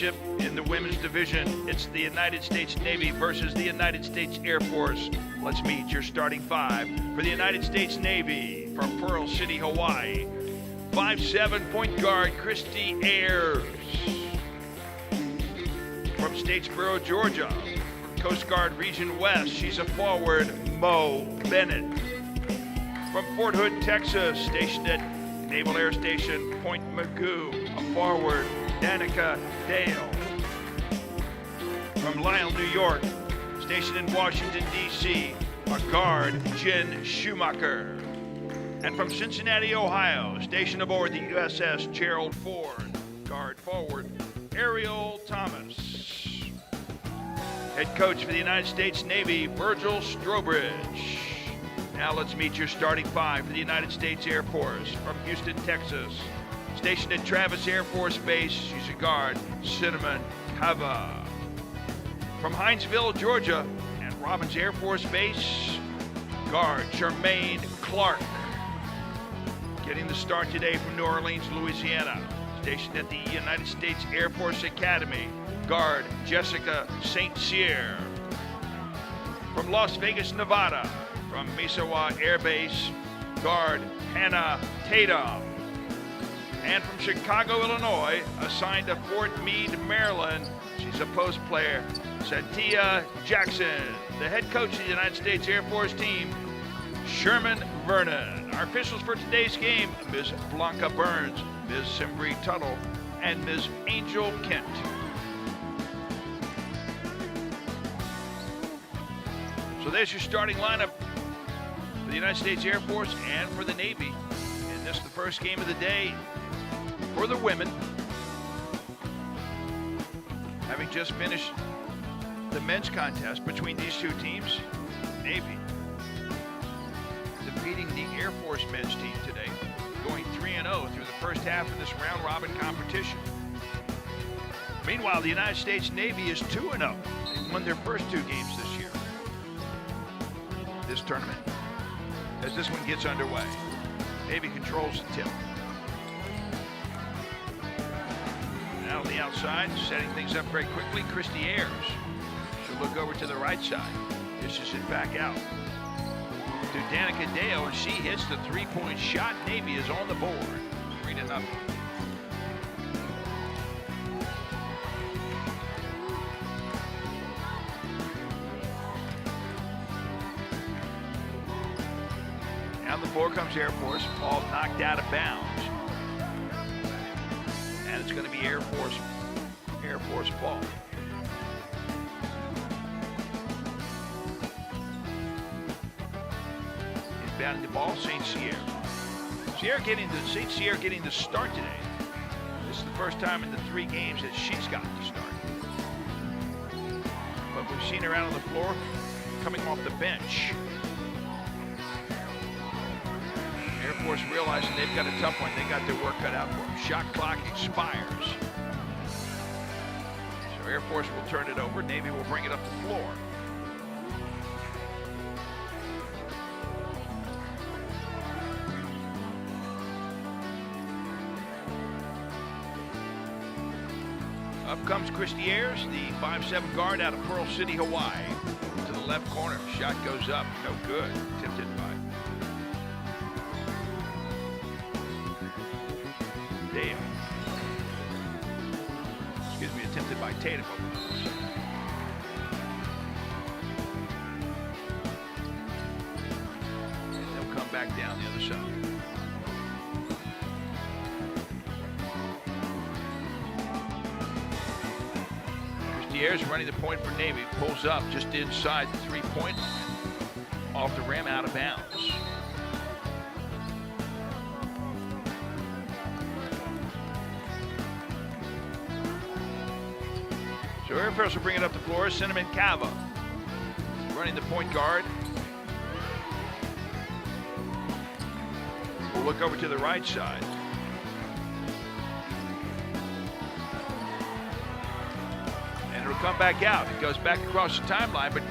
championship in the women's division. It's the United States Navy versus the United States Air Force. Let's meet your starting five for the United States Navy from Pearl City, Hawaii. 5'7" point guard Christy Ayers. From Statesboro, Georgia, Coast Guard Region West, she's a forward, Mo Bennett. From Fort Hood, Texas, stationed at Naval Air Station Point Magoo, a forward, Danica Dale. From Lyle, New York, stationed in Washington, D.C., a guard, Jen Schumacher. And from Cincinnati, Ohio, stationed aboard the USS Gerald Ford, guard forward, Ariel Thomas. Head coach for the United States Navy, Virgil Strobridge. Now let's meet your starting five for the United States Air Force from Houston, Texas. Stationed at Travis Air Force Base, she's a guard, Cinnamon Cava. From Hinesville, Georgia, and Robbins Air Force Base, guard, Charmaine Clark. Getting the start today from New Orleans, Louisiana. Stationed at the United States Air Force Academy, guard, Jessica St. Cyr. From Las Vegas, Nevada, from Misawa Air Base, guard, Hannah Tatum. And from Chicago, Illinois, assigned to Fort Meade, Maryland, she's a post player, Satya Jackson. The head coach of the United States Air Force team, Sherman Vernon. Our officials for today's game, Ms. Blanca Burns, Ms. Simbri Tuttle, and Ms. Angel Kent. So there's your starting lineup for the United States Air Force and for the Navy. And this is the first game of the day for the women. Having just finished the men's contest between these two teams, Navy defeating the Air Force men's team today, going 3-0 through the first half of this round-robin competition. Meanwhile, the United States Navy is 2-0. They won their first two games this year, this tournament. As this one gets underway, Navy controls the tip. Now on the outside, setting things up very quickly, Christy Ayers. She'll look over to the right side, dishes it back out to Danica Dale, and she hits the three-point shot. Navy is on the board, 3-0. Down the floor comes Air Force. Ball knocked out of bounds, and it's going to be Air Force ball. Inbounding the ball, St. Cyr. St. Cyr getting the start today. This is the first time in the 3 games that she's gotten the start. But we've seen her out on the floor coming off the bench. Air Force realizing they've got a tough one. They got their work cut out for them. Shot clock expires. So Air Force will turn it over. Navy will bring it up the floor. Up comes Christy Ayers, the 5'7" guard out of Pearl City, Hawaii. To the left corner. Shot goes up. No good. Tipped by Dale. Excuse me, attempted by Tatum. And they'll come back down the other side. Christy Ayers running the point for Navy. Pulls up just inside the three-point line. Off the rim, out of bounds. So Air Force will bring it up the floor. Cinnamon Cava running the point guard. We'll look over to the right side. And it'll come back out. It goes back across the timeline, but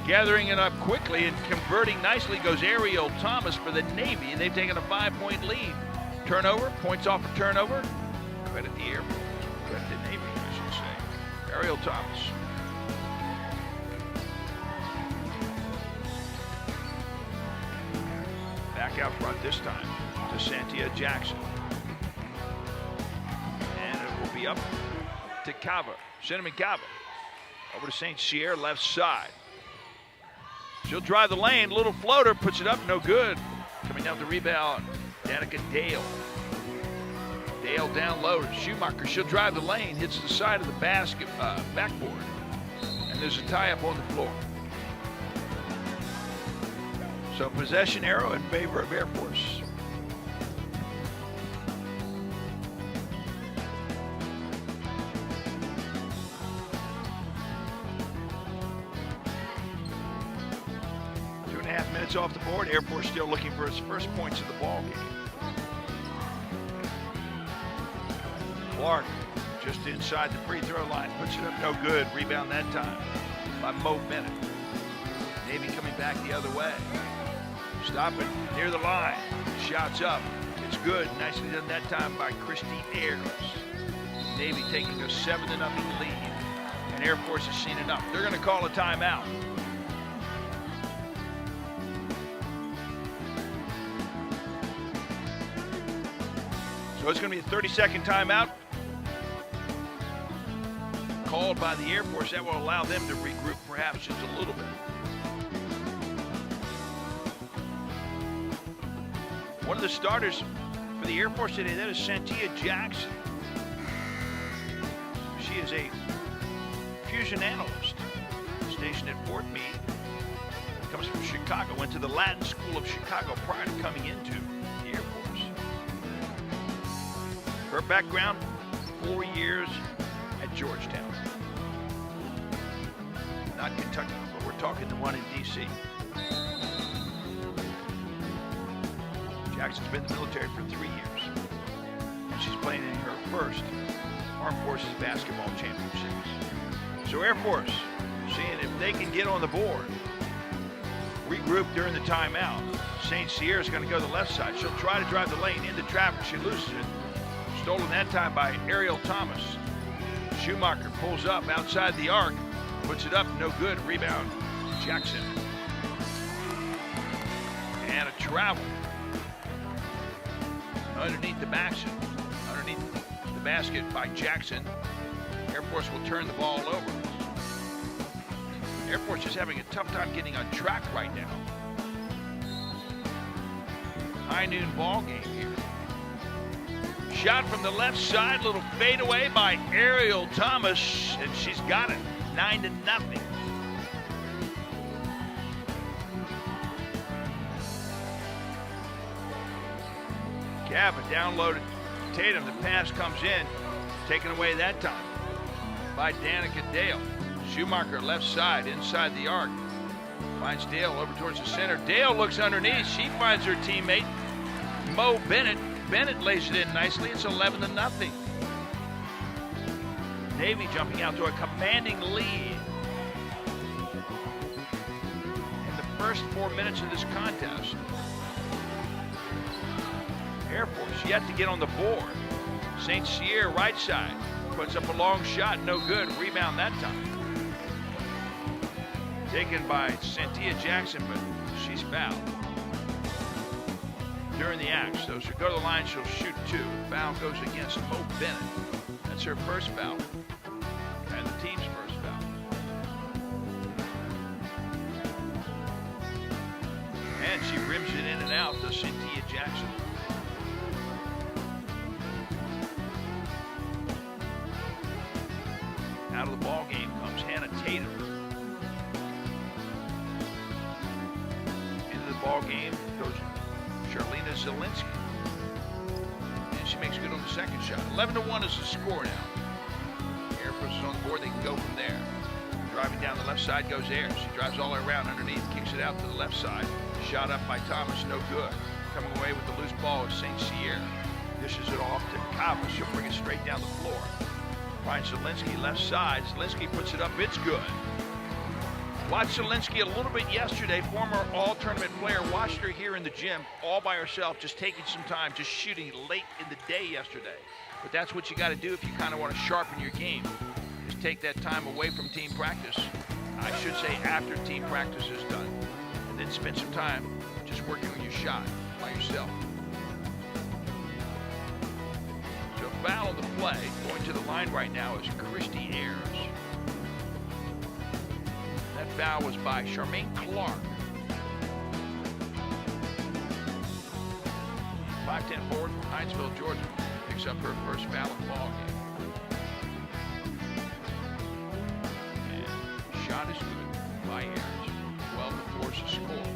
gathering it up quickly and converting nicely goes Ariel Thomas for the Navy. They've taken a 5-point lead. Turnover, points off a turnover. Credit the Air Force. Credit the Navy, I should say. Ariel Thomas. Back out front this time to Santia Jackson. And it will be up to Cava, Cinnamon Cava. Over to St. Cyr, left side. She'll drive the lane, little floater, puts it up, no good. Coming down the rebound, Danica Dale. Dale down low to Schumacher. She'll drive the lane, hits the side of the backboard. And there's a tie-up on the floor. So possession arrow in favor of Air Force. Minutes off the board. Air Force still looking for its first points of the ball game. Clark just inside the free throw line, puts it up, no good. Rebound that time by Mo Bennett. Navy coming back the other way. Stopping near the line. Shots up. It's good. Nicely done that time by Christy Ayers. Navy taking a 7-0 lead. And Air Force has seen enough. They're going to call a timeout. So it's going to be a 30-second timeout called by the Air Force. That will allow them to regroup perhaps just a little bit. One of the starters for the Air Force today, that is Santia Jackson. She is a fusion analyst stationed at Fort Meade. Comes from Chicago, went to the Latin School of Chicago prior to coming into the Air Force. Her background, 4 years at Georgetown. Not Kentucky, but we're talking the one in D.C. Jackson's been in the military for 3 years. And she's playing in her first Armed Forces basketball championships. So Air Force, seeing if they can get on the board, regroup during the timeout. St. Cyr is going to go to the left side. She'll try to drive the lane into traffic. She loses it. Stolen that time by Ariel Thomas. Schumacher pulls up outside the arc, puts it up, no good. Rebound, Jackson. And a travel underneath the basket. Underneath the basket by Jackson. Air Force will turn the ball over. Air Force is having a tough time getting on track right now. High noon ball game here. Shot from the left side, little fadeaway by Ariel Thomas, and she's got it, 9-0. Cava down low to Tatum, the pass comes in, taken away that time by Danica Dale. Schumacher left side, inside the arc, finds Dale over towards the center. Dale looks underneath, she finds her teammate, Mo Bennett. Bennett lays it in nicely. It's 11-0. Navy jumping out to a commanding lead in the first 4 minutes of this contest. Air Force yet to get on the board. St. Cyr right side puts up a long shot, no good. Rebound that time. Taken by Santia Jackson, but she's fouled during the act. So she'll go to the line, she'll shoot 2. Foul goes against Mo Bennett. That's her first foul. And the team's first foul. And she rims it in and out to Santia Jackson. Out of the ball game comes Hannah Tatum. Into the ball game goes Charlena Zielinski. And she makes good on the second shot. 11-1 is the score now. Air Force is on the board, they can go from there. Driving down the left side goes Ayers. She drives all the way around underneath, kicks it out to the left side. Shot up by Thomas, no good. Coming away with the loose ball is St. Cyr. Dishes it off to Cava. She'll bring it straight down the floor. Finds Zielinski left side. Zielinski puts it up, it's good. Watched Zielinski a little bit yesterday, former all-tournament player. Watched her here in the gym all by herself, just taking some time, just shooting late in the day yesterday. But that's what you got to do if you kind of want to sharpen your game, is take that time away from team practice. I should say after team practice is done. And then spend some time just working on your shot by yourself. So foul on the play. Going to the line right now is Christy Ayers. That foul was by Charmaine Clark. 5'10" forward from Hinesville, Georgia. Picks up her first foul of the ball game. And shot is good by Ayers. 12 to force a score.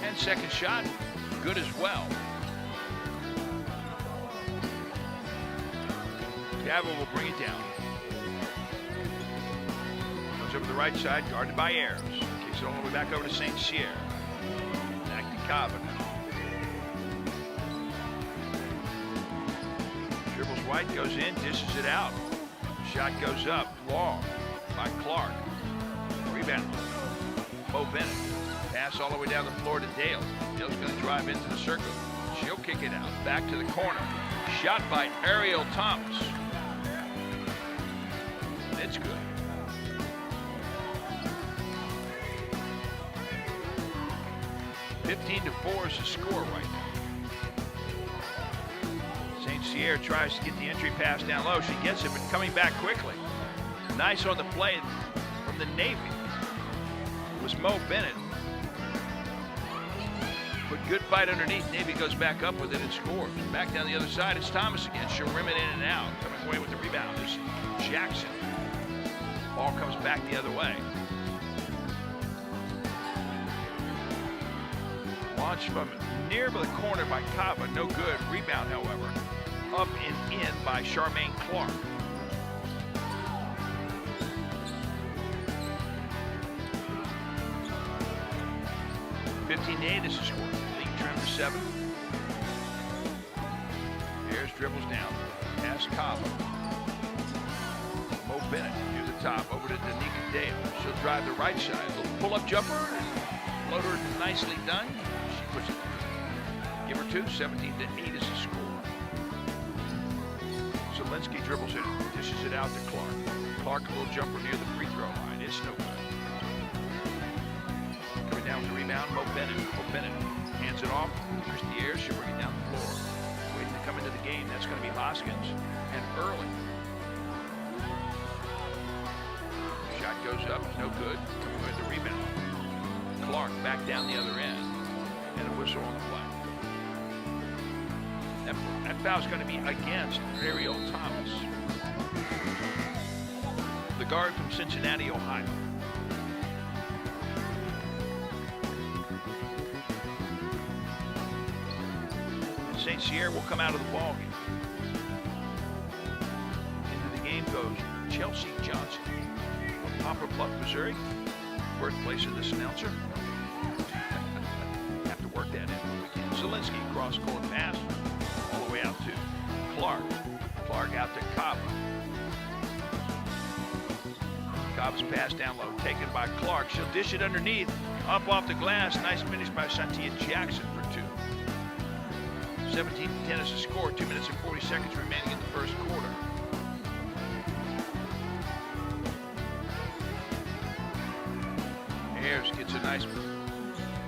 And second shot, good as well. Naval will bring it down. Goes over the right side, guarded by Ayers. Kicks it all the way back over to St. Cyr. Back to Cobbin. Dribbles White, goes in, dishes it out. Shot goes up, long by Clark. Rebound. Mo Bennett. Pass all the way down the floor to Dale. Dale's going to drive into the circle. She'll kick it out. Back to the corner. Shot by Ariel Thomas. It's good. (15-4) is the score right now. St. Cyr tries to get the entry pass down low. She gets it, but coming back quickly. Nice on the play from the Navy. It was Mo Bennett. But good fight underneath. Navy goes back up with it and scores. Back down the other side, it's Thomas again. She'll rim it in and out. Coming away with the rebound is Jackson. Ball comes back the other way. Launch from near the corner by Kava. No good. Rebound, however. Up and in by Charmaine Clark. (15-8) is the score. League trend for 7. Ayers dribbles down. Pass Kava. Mo Bennett near the top. Over to Danica Dale. She'll drive the right side. A little pull-up jumper. Floater nicely done. She puts it through. Give her 2. 17-8 is the score. Zielinski dribbles it. Dishes it out to Clark. Clark, a little jumper near the free throw line. It's no good. Coming down with the rebound, Mo Bennett. Mo Bennett hands it off. Christy Ayers. She'll bring it down the floor. Waiting to come into the game. That's going to be Hoskins. And early. Shot goes up. No good. Coming with the rebound. Clark back down the other end. And a whistle on the play. That foul is going to be against Ariel Thomas, the guard from Cincinnati, Ohio. St. Cyr will come out of the ballgame. Into the game goes Chelsea Johnson from Poplar Bluff, Missouri, birthplace of this announcer. Have to work that in. Zielinski cross-court pass. All the way out to Clark. Clark out to Kava. Kava's pass down low, taken by Clark. She'll dish it underneath, up off the glass. Nice finish by Santia Jackson for 2. 17-10 is the score. 2 minutes and 40 seconds remaining in the first quarter. Ayers gets a nice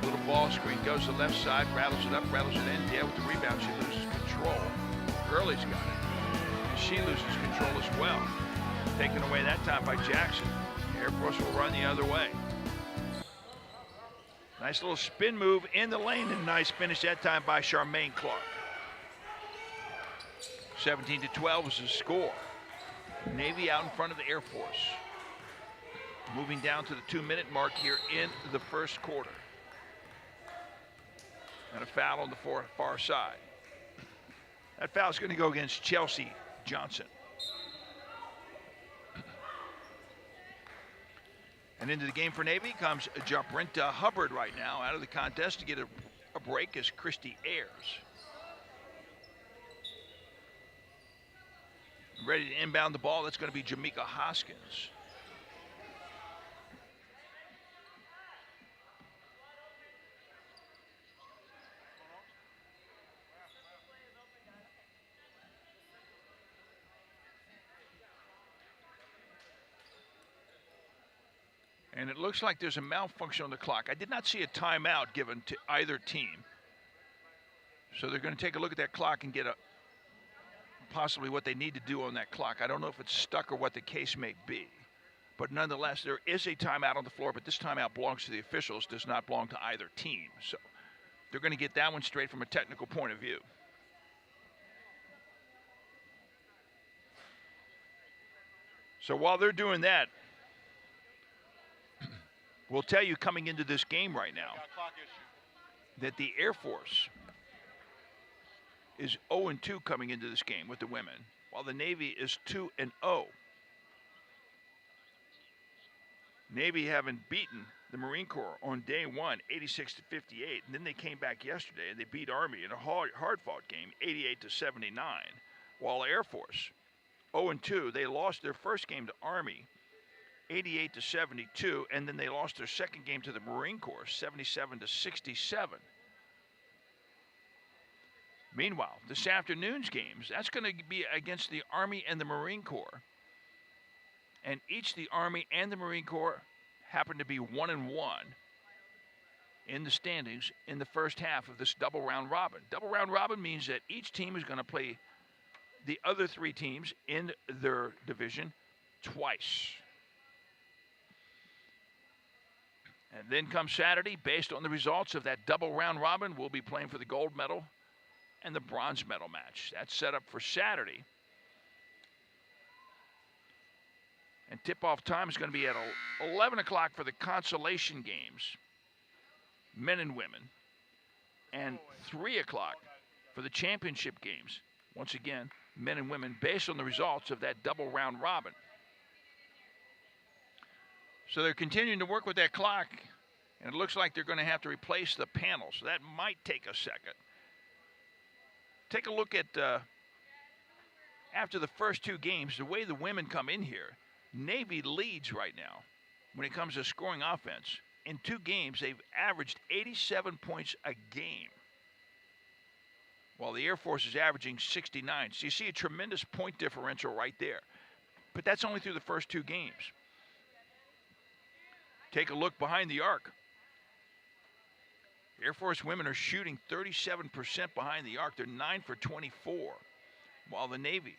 little ball screen, goes to the left side, rattles it up, rattles it in. Dale with the rebound, she loses control. Gurley's got it. And she loses control as well. Taken away that time by Jackson. Air Force will run the other way. Nice little spin move in the lane and nice finish that time by Charmaine Clark. 17-12 is the score. Navy out in front of the Air Force. Moving down to the 2-minute mark here in the first quarter. And a foul on the far side. That foul is going to go against Chelsea Johnson. And into the game for Navy comes Jabrinta Hubbard right now. Out of the contest to get a break is Christy Ayers. Ready to inbound the ball, that's going to be Jamaica Hoskins. And it looks like there's a malfunction on the clock. I did not see a timeout given to either team. So they're going to take a look at that clock and get possibly what they need to do on that clock. I don't know if it's stuck or what the case may be. But nonetheless, there is a timeout on the floor, but this timeout belongs to the officials, does not belong to either team. So they're going to get that one straight from a technical point of view. So while they're doing that, we'll tell you coming into this game right now that the Air Force is 0-2 coming into this game with the women, while the Navy is 2-0. Navy having beaten the Marine Corps on day one, 86-58, and then they came back yesterday and they beat Army in a hard-fought game, 88-79, while Air Force, 0-2, they lost their first game to Army, 88-72, and then they lost their second game to the Marine Corps, 77-67. Meanwhile, this afternoon's games, that's going to be against the Army and the Marine Corps. And each the Army and the Marine Corps happen to be 1-1 in the standings in the first half of this double round robin. Double round robin means that each team is going to play the other three teams in their division twice. And then comes Saturday, based on the results of that double round robin, we'll be playing for the gold medal and the bronze medal match. That's set up for Saturday. And tip-off time is going to be at 11 o'clock for the consolation games, men and women, and 3 o'clock for the championship games. Once again, men and women, based on the results of that double round robin. So they're continuing to work with that clock, and it looks like they're going to have to replace the panel, so that might take a second. Take a look at, after the first two games, the way the women come in here. Navy leads right now when it comes to scoring offense. In 2 games, they've averaged 87 points a game, while the Air Force is averaging 69. So you see a tremendous point differential right there. But that's only through the first 2 games. Take a look behind the arc. Air Force women are shooting 37% behind the arc. They're 9 for 24, while the Navy,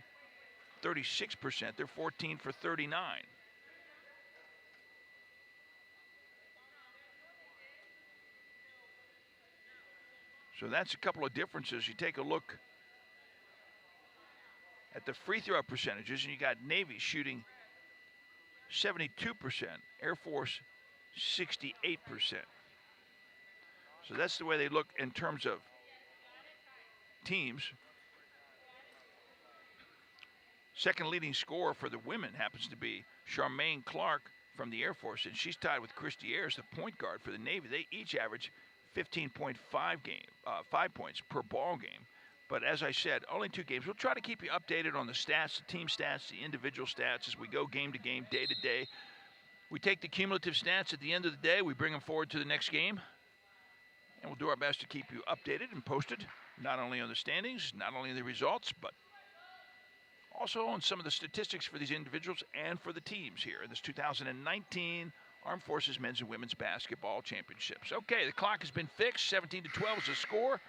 36%. They're 14 for 39. So that's a couple of differences. You take a look at the free throw percentages, and you got Navy shooting 72%, Air Force 68%. So that's the way they look in terms of teams. Second leading scorer for the women happens to be Charmaine Clark from the Air Force, and she's tied with Christy Ayers, the point guard for the Navy. They each average 15.5 5 points per ball game. But as I said, only 2 games. We'll try to keep you updated on the stats, the team stats, the individual stats as we go game to game, day to day. We take the cumulative stats at the end of the day. We bring them forward to the next game. And we'll do our best to keep you updated and posted, not only on the standings, not only the results, but also on some of the statistics for these individuals and for the teams here in this 2019 Armed Forces Men's and Women's Basketball Championships. Okay, the clock has been fixed. 17-12 is the score.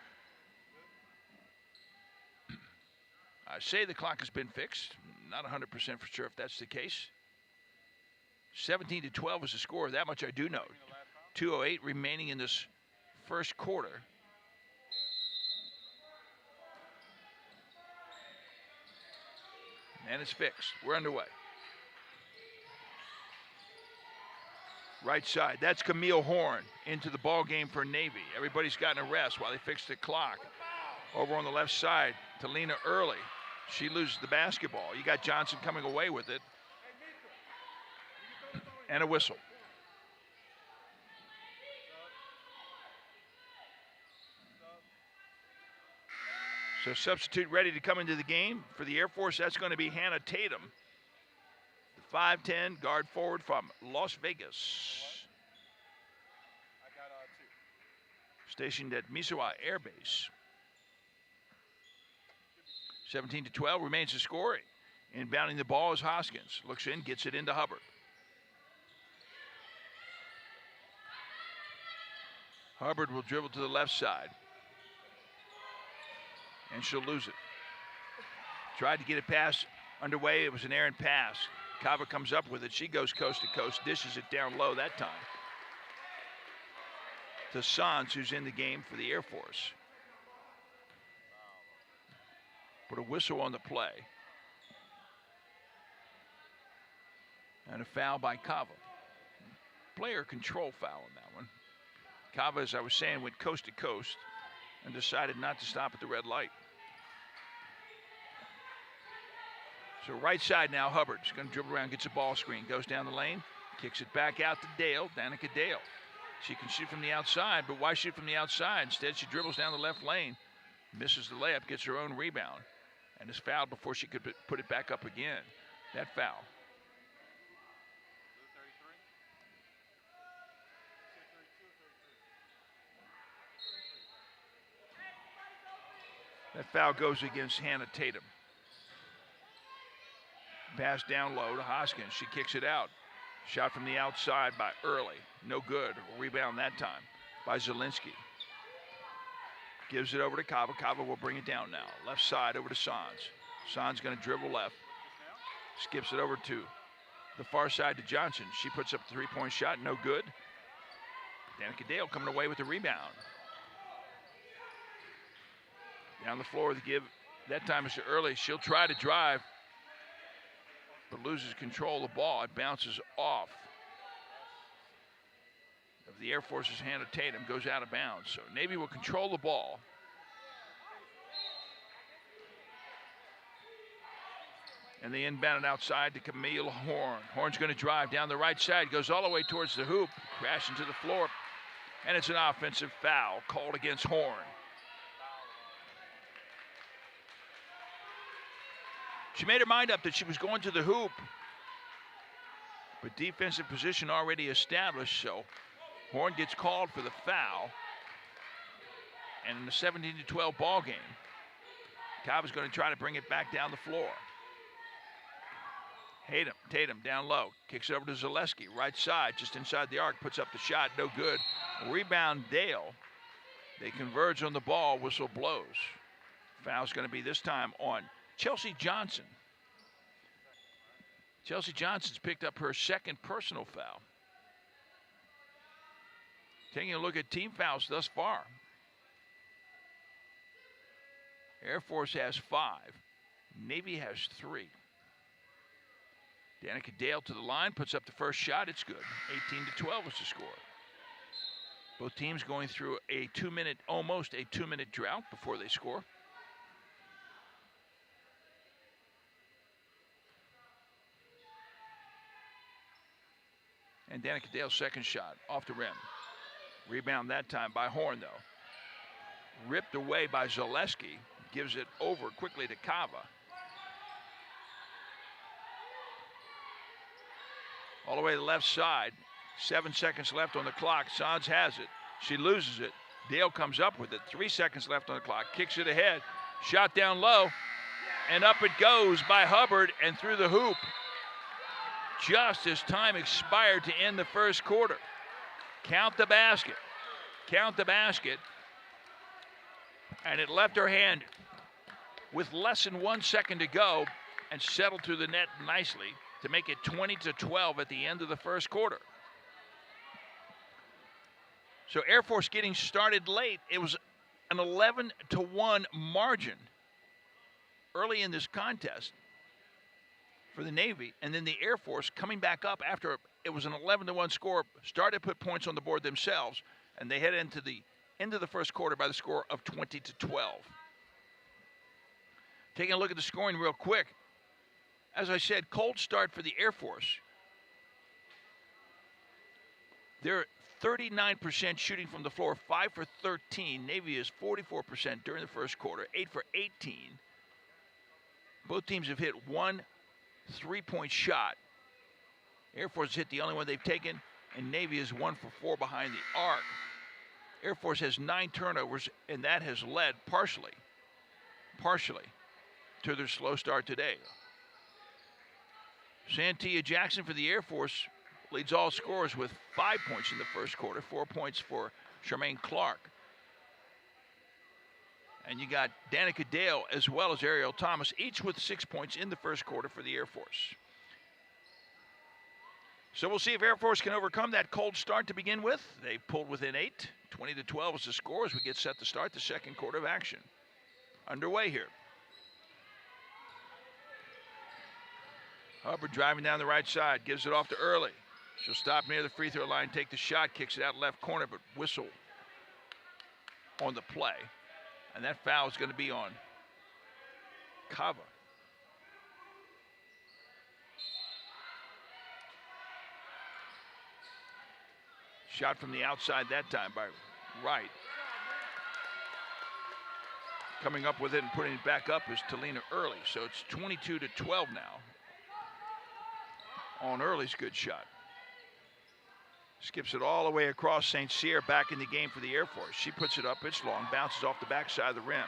I say the clock has been fixed. Not 100% for sure if that's the case. 17-12 is the score. That much I do know. 2:08 remaining in this first quarter. And it's fixed. We're underway. Right side. That's Camille Horn into the ball game for Navy. Everybody's gotten a rest while they fix the clock. Over on the left side, Talina Early. She loses the basketball. You got Johnson coming away with it. And a whistle. So substitute ready to come into the game for the Air Force. That's going to be Hannah Tatum, the 5'10" guard forward from Las Vegas. Stationed at Misawa Air Base. 17-12 remains the score. Inbounding the ball is Hoskins. Looks in, gets it into Hubbard. Hubbard will dribble to the left side. And she'll lose it. Tried to get it pass underway. It was an errant pass. Kava comes up with it. She goes coast to coast, dishes it down low that time to Sanz, who's in the game for the Air Force. Put a whistle on the play. And a foul by Kava. Player control foul on that one. Kava, as I was saying, went coast to coast and decided not to stop at the red light. So right side now, Hubbard's going to dribble around, gets a ball screen, goes down the lane, kicks it back out to Dale, Danica Dale. She can shoot from the outside, but why shoot from the outside? Instead, she dribbles down the left lane, misses the layup, gets her own rebound, and is fouled before she could put it back up again. That foul. That foul goes against Hannah Tatum. Pass down low to Hoskins. She kicks it out. Shot from the outside by Early. No good. Rebound that time by Zielinski. Gives it over to Kava. Kava will bring it down now. Left side over to Sanz. Sanz going to dribble left. Skips it over to the far side to Johnson. She puts up the three-point shot. No good. Danica Dale coming away with the rebound. Down the floor, the give. That time is to Early. She'll try to drive, but loses control of the ball. It bounces off of the Air Force's Hannah Tatum, goes out of bounds. So Navy will control the ball. And they inbound it outside to Camille Horn. Horn's going to drive down the right side, goes all the way towards the hoop, crashing to the floor. And it's an offensive foul called against Horn. She made her mind up that she was going to the hoop, but defensive position already established, so Horn gets called for the foul. And in the 17-12 ball game, Cobb is going to try to bring it back down the floor. Tatum down low, kicks it over to Zaleski, right side, just inside the arc, puts up the shot, no good. Rebound Dale. They converge on the ball, whistle blows. Foul's going to be this time on Chelsea Johnson. Chelsea Johnson's picked up her second personal foul. Taking a look at team fouls thus far. Air Force has 5. Navy has 3. Danica Dale to the line, puts up the first shot. It's good. 18-12 is the score. Both teams going through a almost a 2-minute drought before they score. And Danica Dale's second shot off the rim. Rebound that time by Horn, though. Ripped away by Zaleski. Gives it over quickly to Kava. All the way to the left side. 7 seconds left on the clock. Sanz has it. She loses it. Dale comes up with it. 3 seconds left on the clock. Kicks it ahead. Shot down low. And up it goes by Hubbard and through the hoop. Just as time expired to end the first quarter. Count the basket. Count the basket. And it left her hand with less than 1 second to go and settled through the net nicely to make it 20-12 at the end of the first quarter. So Air Force getting started late. It was an 11-1 margin early in this contest for the Navy, and then the Air Force coming back up after it was an 11-1 score, started to put points on the board themselves, and they head into the end of the first quarter by the score of 20-12. Taking a look at the scoring real quick. As I said, cold start for the Air Force. They're 39% shooting from the floor, 5 for 13. Navy is 44% during the first quarter, 8 for 18. Both teams have hit 1 3-point shot. Air Force hit the only one they've taken, and Navy is 1 for 4 behind the arc. Air Force has 9 turnovers, and that has led partially to their slow start today. Santia Jackson for the Air Force leads all scorers with 5 points in the first quarter, 4 points for Charmaine Clark. And you got Danica Dale as well as Ariel Thomas, each with 6 points in the first quarter for the Air Force. So we'll see if Air Force can overcome that cold start to begin with. They pulled within 8. 20-12 is the score as we get set to start the second quarter of action. Underway here. Hubbard driving down the right side, gives it off to Early. She'll stop near the free throw line, take the shot, kicks it out left corner, but whistle on the play. And that foul is going to be on Cava. Shot from the outside that time by Wright. Coming up with it and putting it back up is Talina Early. So it's 22-12 now. On Early's good shot. Skips it all the way across St. Cyr, back in the game for the Air Force. She puts it up, it's long, bounces off the backside of the rim.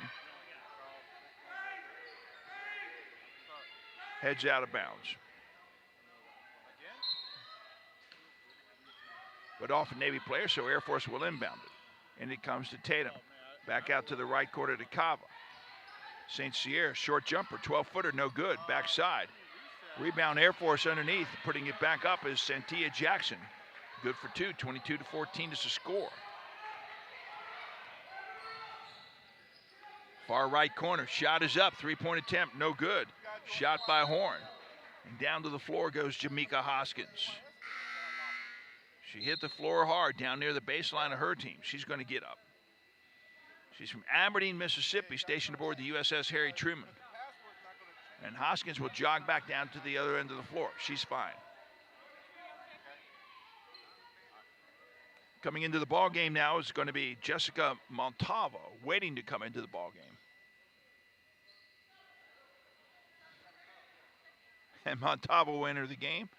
Heads out of bounds. But off a Navy player, so Air Force will inbound it. And it comes to Tatum. Back out to the right corner to Cava. St. Cyr, short jumper, 12-footer, no good, backside. Rebound Air Force underneath, putting it back up is Santia Jackson. Good for 2, 22-14 is the score. Far right corner, shot is up, three-point attempt, no good. Shot by Horn. And down to the floor goes Jamaica Hoskins. She hit the floor hard down near the baseline of her team. She's going to get up. She's from Aberdeen, Mississippi, stationed aboard the USS Harry Truman. And Hoskins will jog back down to the other end of the floor. She's fine. Coming into the ball game now is going to be Jessica Montalvo, waiting to come into the ball game. And Montalvo will enter the game.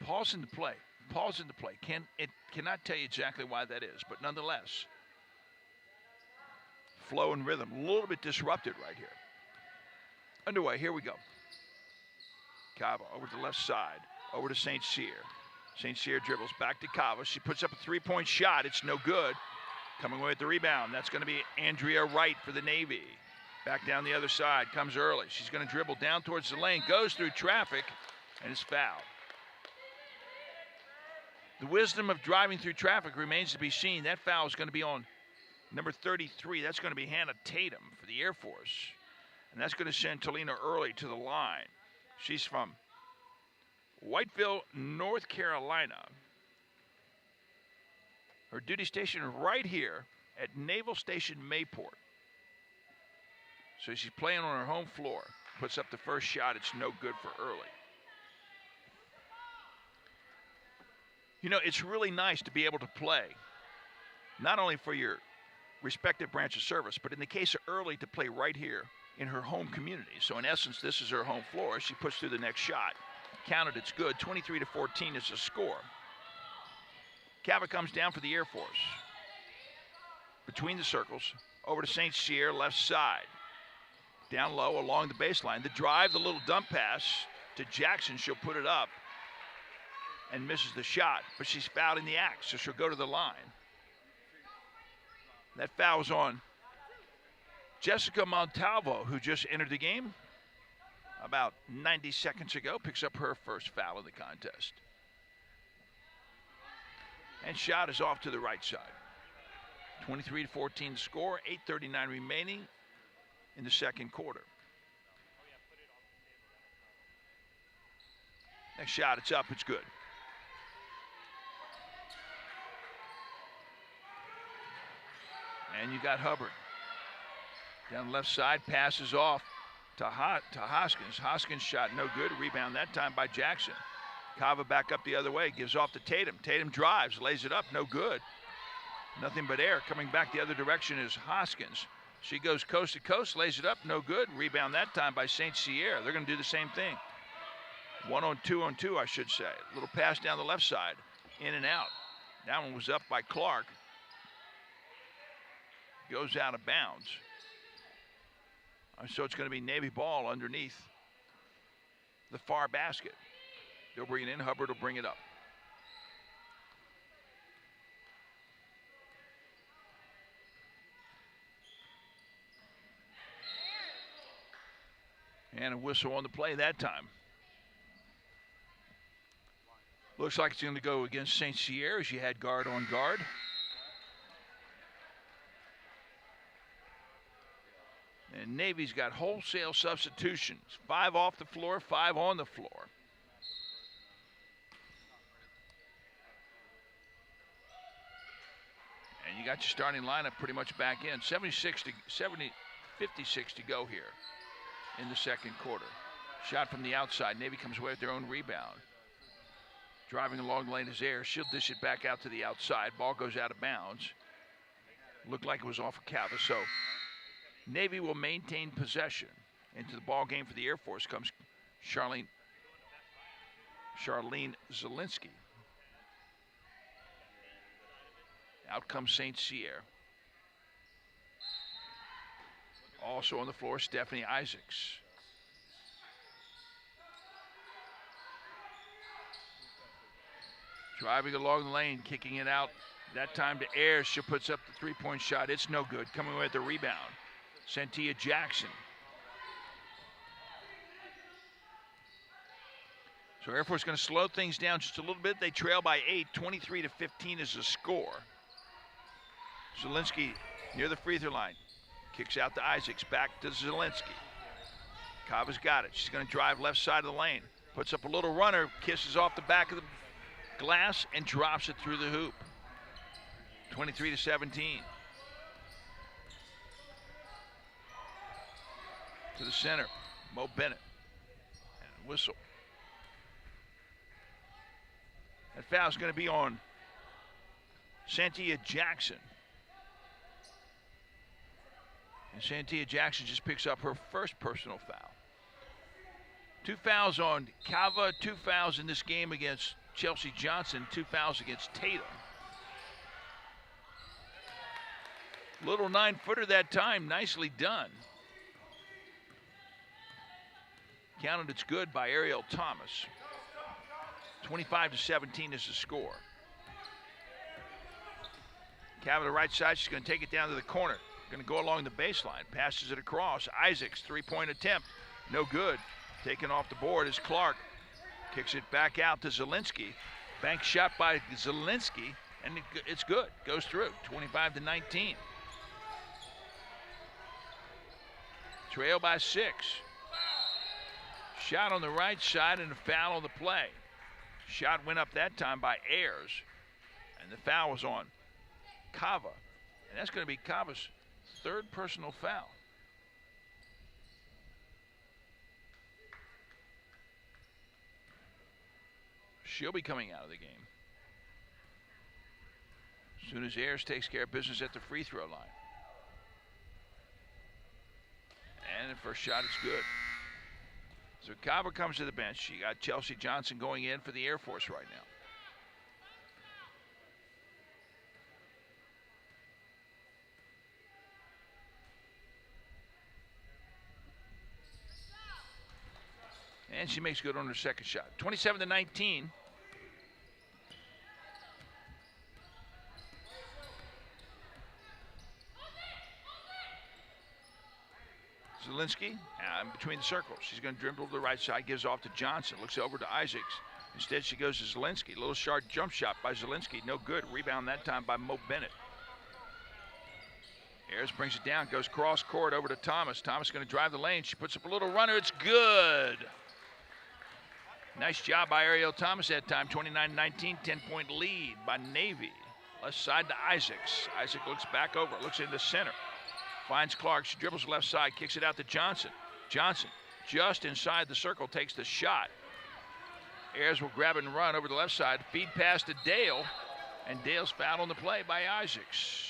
Pause into play. Pause into play. Cannot tell you exactly why that is, but nonetheless, flow and rhythm a little bit disrupted right here. Underway, here we go. Cava over to the left side, over to St. Cyr. St. Cyr dribbles back to Cava. She puts up a three-point shot. It's no good. Coming away with the rebound. That's going to be Andrea Wright for the Navy. Back down the other side, comes Early. She's going to dribble down towards the lane, goes through traffic, and is fouled. The wisdom of driving through traffic remains to be seen. That foul is going to be on number 33. That's going to be Hannah Tatum for the Air Force. And that's going to send Talina Early to the line. She's from Whiteville, North Carolina. Her duty station right here at Naval Station Mayport. So she's playing on her home floor. Puts up the first shot. It's no good for Early. You know, it's really nice to be able to play, not only for your respective branch of service, but in the case of Early, to play right here in her home community. So in essence, this is her home floor. She puts through the next shot. Counted, it's good. 23-14 is the score. Cava comes down for the Air Force. Between the circles, over to St. Cyr, left side. Down low along the baseline. The drive, the little dump pass to Jackson. She'll put it up and misses the shot, but she's fouled in the act, so she'll go to the line. That foul is on Jessica Montalvo, who just entered the game about 90 seconds ago, picks up her first foul of the contest. And shot is off to the right side. 23-14 score, 8:39 remaining in the second quarter. Next shot, it's up, it's good. And you got Hubbard. Down the left side, passes off to Hoskins. Hoskins shot no good. Rebound that time by Jackson. Cava back up the other way, gives off to Tatum. Tatum drives, lays it up, no good. Nothing but air. Coming back the other direction is Hoskins. She goes coast to coast, lays it up, no good. Rebound that time by St. Cyr. They're going to do the same thing. 1-on-2, I should say. A little pass down the left side, in and out. That one was up by Clark. Goes out of bounds. So it's going to be Navy ball underneath the far basket. They'll bring it in. Hubbard will bring it up. And a whistle on the play that time. Looks like it's going to go against St. Cyr. She had guard on guard. And Navy's got wholesale substitutions. 5 off the floor, 5 on the floor. And you got your starting lineup pretty much back in. 56 to 56 to go here in the second quarter. Shot from the outside. Navy comes away with their own rebound. Driving along the lane is Ayers. She'll dish it back out to the outside. Ball goes out of bounds. Looked like it was off of Cava. So Navy will maintain possession. Into the ball game for the Air Force comes Charlene Zielinski. Out comes St. Cyr. Also on the floor, Stephanie Isaacs. Driving along the lane, kicking it out. That time to Ayers. She puts up the three-point shot. It's no good. Coming away with the rebound. Santia Jackson. So Air Force going to slow things down just a little bit. They trail by 8. 23 to 15 is the score. Zielinski near the free throw line. Kicks out to Isaacs. Back to Zielinski. Cava's got it. She's going to drive left side of the lane. Puts up a little runner. Kisses off the back of the glass and drops it through the hoop. 23 to 17. To the center, Mo Bennett. And whistle. That foul's going to be on Santia Jackson. And Santia Jackson just picks up her first personal foul. 2 fouls on Cava, 2 fouls in this game against Chelsea Johnson, 2 fouls against Tatum. Little 9-footer that time, nicely done. Counted it's good by Ariel Thomas. 25 to 17 is the score. Cava to the right side, she's going to take it down to the corner. Going to go along the baseline, passes it across. Isaacs, three-point attempt, no good. Taken off the board is Clark. Kicks it back out to Zielinski. Bank shot by Zielinski, and it's good. Goes through, 25 to 19. Trail by 6. Shot on the right side and a foul on the play. Shot went up that time by Ayers, and the foul was on Cava. And that's going to be Cava's 3rd personal foul. She'll be coming out of the game as soon as Ayers takes care of business at the free throw line. And the first shot is good. So Cava comes to the bench. She got Chelsea Johnson going in for the Air Force right now. And she makes good on her second shot. 27 to 19. Zielinski between the circles. She's going to dribble to the right side, gives off to Johnson, looks over to Isaacs. Instead, she goes to Zielinski. Little sharp jump shot by Zielinski, no good. Rebound that time by Mo Bennett. Ayers brings it down, goes cross court over to Thomas. Thomas going to drive the lane. She puts up a little runner. It's good. Nice job by Ariel Thomas that time. 29-19, 10-point lead by Navy. Left side to Isaacs. Isaac looks back over, looks in the center. Finds Clark, she dribbles left side, kicks it out to Johnson. Johnson, just inside the circle, takes the shot. Ayers will grab it and run over the left side. Feed pass to Dale, and Dale's fouled on the play by Isaacs.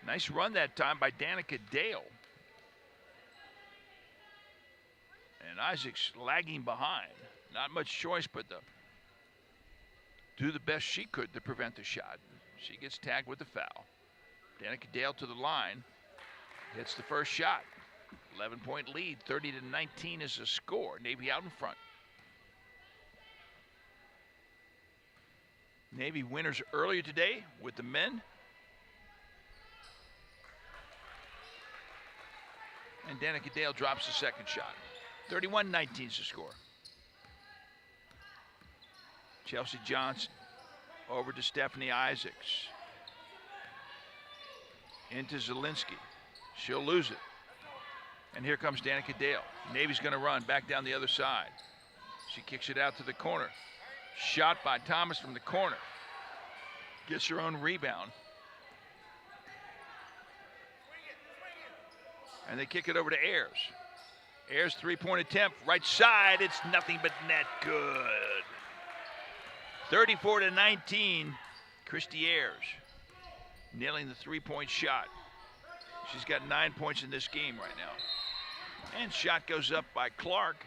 Nice run that time by Danica Dale. And Isaacs lagging behind. Not much choice but to do the best she could to prevent the shot. She gets tagged with the foul. Danica Dale to the line. Hits the first shot. 11-point lead. 30-19 is the score. Navy out in front. Navy winners earlier today with the men. And Danica Dale drops the second shot. 31-19 is the score. Chelsea Johnson over to Stephanie Isaacs. Into Zielinski. She'll lose it. And here comes Danica Dale. Navy's going to run back down the other side. She kicks it out to the corner. Shot by Thomas from the corner. Gets her own rebound. And they kick it over to Ayers. Ayers' three-point attempt, right side. It's nothing but net. Good. 34-19. Christy Ayers nailing the three-point shot. She's got 9 points in this game right now. And shot goes up by Clark.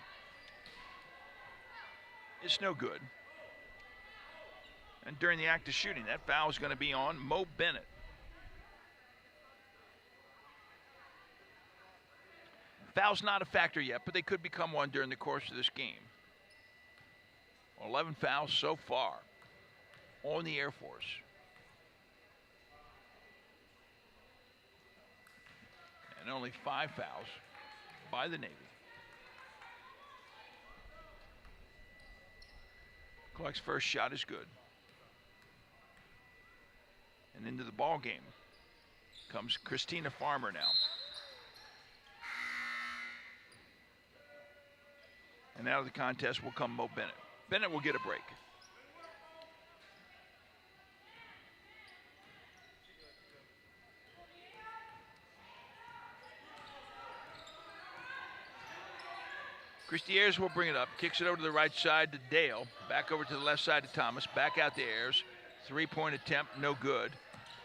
It's no good. And during the act of shooting, that foul is going to be on Mo Bennett. Foul's not a factor yet, but they could become one during the course of this game. 11 fouls so far on the Air Force. And only 5 fouls by the Navy. Clark's first shot is good. And into the ball game comes Christina Farmer now. And out of the contest will come Mo Bennett. Bennett will get a break. Christy Ayers will bring it up, kicks it over to the right side to Dale, back over to the left side to Thomas, back out to Ayers. Three-point attempt, no good.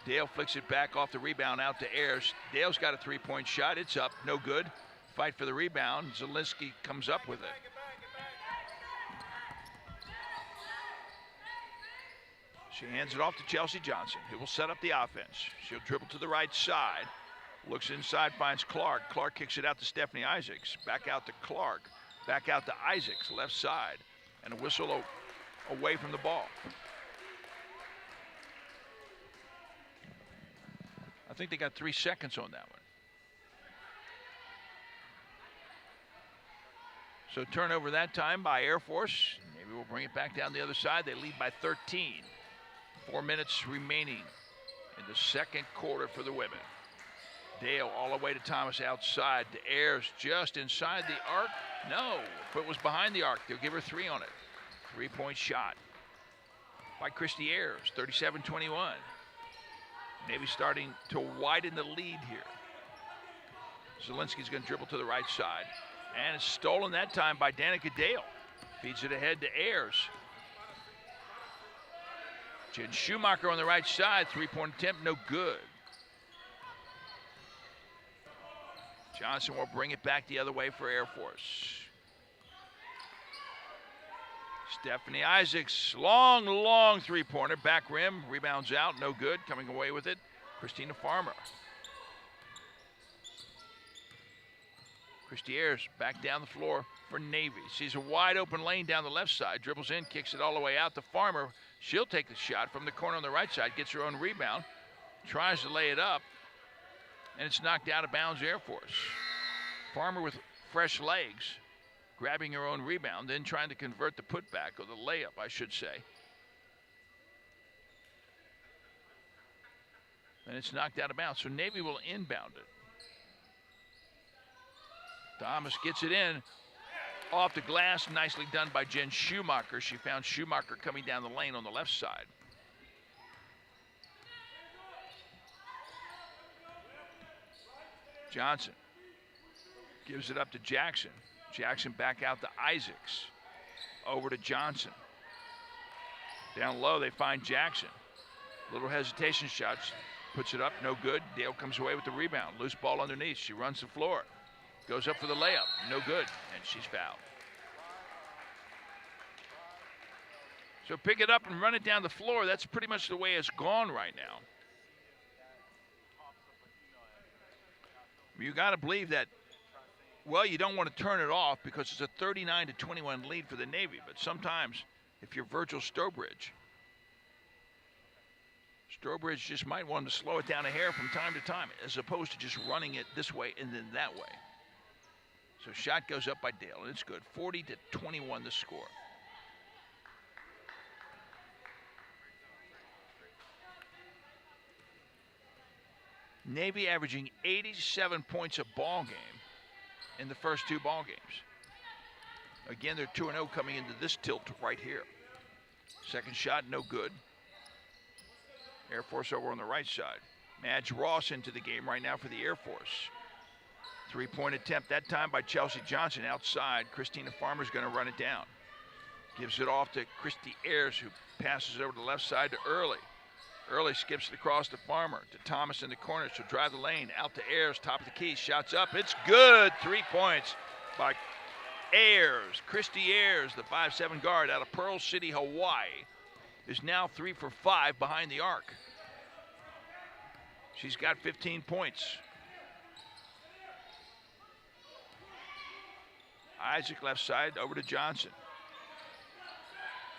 Dale flicks it back off the rebound out to Ayers. Dale's got a three-point shot, it's up, no good. Fight for the rebound, Zielinski comes up with it. She hands it off to Chelsea Johnson, who will set up the offense. She'll dribble to the right side, looks inside, finds Clark. Clark kicks it out to Stephanie Isaacs, back out to Clark. Back out to Isaacs, left side, and a whistle away from the ball. I think they got 3 seconds on that one. So turnover that time by Air Force. Maybe we'll bring it back down the other side. They lead by 13. 4 minutes remaining in the second quarter for the women. Dale all the way to Thomas outside to Ayers just inside the arc. No, foot was behind the arc. They'll give her 3 on it. 3-point shot by Christy Ayers, 37-21. Navy starting to widen the lead here. Zielinski's going to dribble to the right side. And it's stolen that time by Danica Dale. Feeds it ahead to Ayers. Jen Schumacher on the right side. 3-point attempt, no good. Johnson will bring it back the other way for Air Force. Stephanie Isaacs, long three-pointer, back rim, rebounds out, no good, coming away with it, Christina Farmer. Christy Ayers back down the floor for Navy. Sees a wide open lane down the left side, dribbles in, kicks it all the way out to Farmer. She'll take the shot from the corner on the right side, gets her own rebound, tries to lay it up, and it's knocked out of bounds, Air Force. Farmer with fresh legs, grabbing her own rebound, then trying to convert the putback, or the layup, I should say. And it's knocked out of bounds, so Navy will inbound it. Thomas gets it in, off the glass, nicely done by Jen Schumacher. She found Schumacher coming down the lane on the left side. Johnson gives it up to Jackson. Jackson back out to Isaacs. Over to Johnson. Down low, they find Jackson. Little hesitation shots. Puts it up, no good. Dale comes away with the rebound. Loose ball underneath. She runs the floor. Goes up for the layup. No good, and she's fouled. So pick it up and run it down the floor. That's pretty much the way it's gone right now. You got to believe that, well, you don't want to turn it off because it's a 39-21 lead for the Navy. But sometimes if you're Virgil Strobridge just might want to slow it down a hair from time to time as opposed to just running it this way and then that way. So shot goes up by Dale, and it's good. 40-21 the score. Navy averaging 87 points a ball game in the first 2 ball games. Again, they're 2-0 coming into this tilt right here. Second shot, no good. Air Force over on the right side. Madge Ross into the game right now for the Air Force. 3-point attempt that time by Chelsea Johnson outside. Christina Farmer's going to run it down. Gives it off to Christy Ayers, who passes over to the left side to Early. Early skips it across to Farmer, to Thomas in the corner. She'll drive the lane, out to Ayers, top of the key, shots up. It's good. 3 points by Ayers. Christy Ayers, the 5'7" guard out of Pearl City, Hawaii, is now 3 for 5 behind the arc. She's got 15 points. Isaac left side over to Johnson.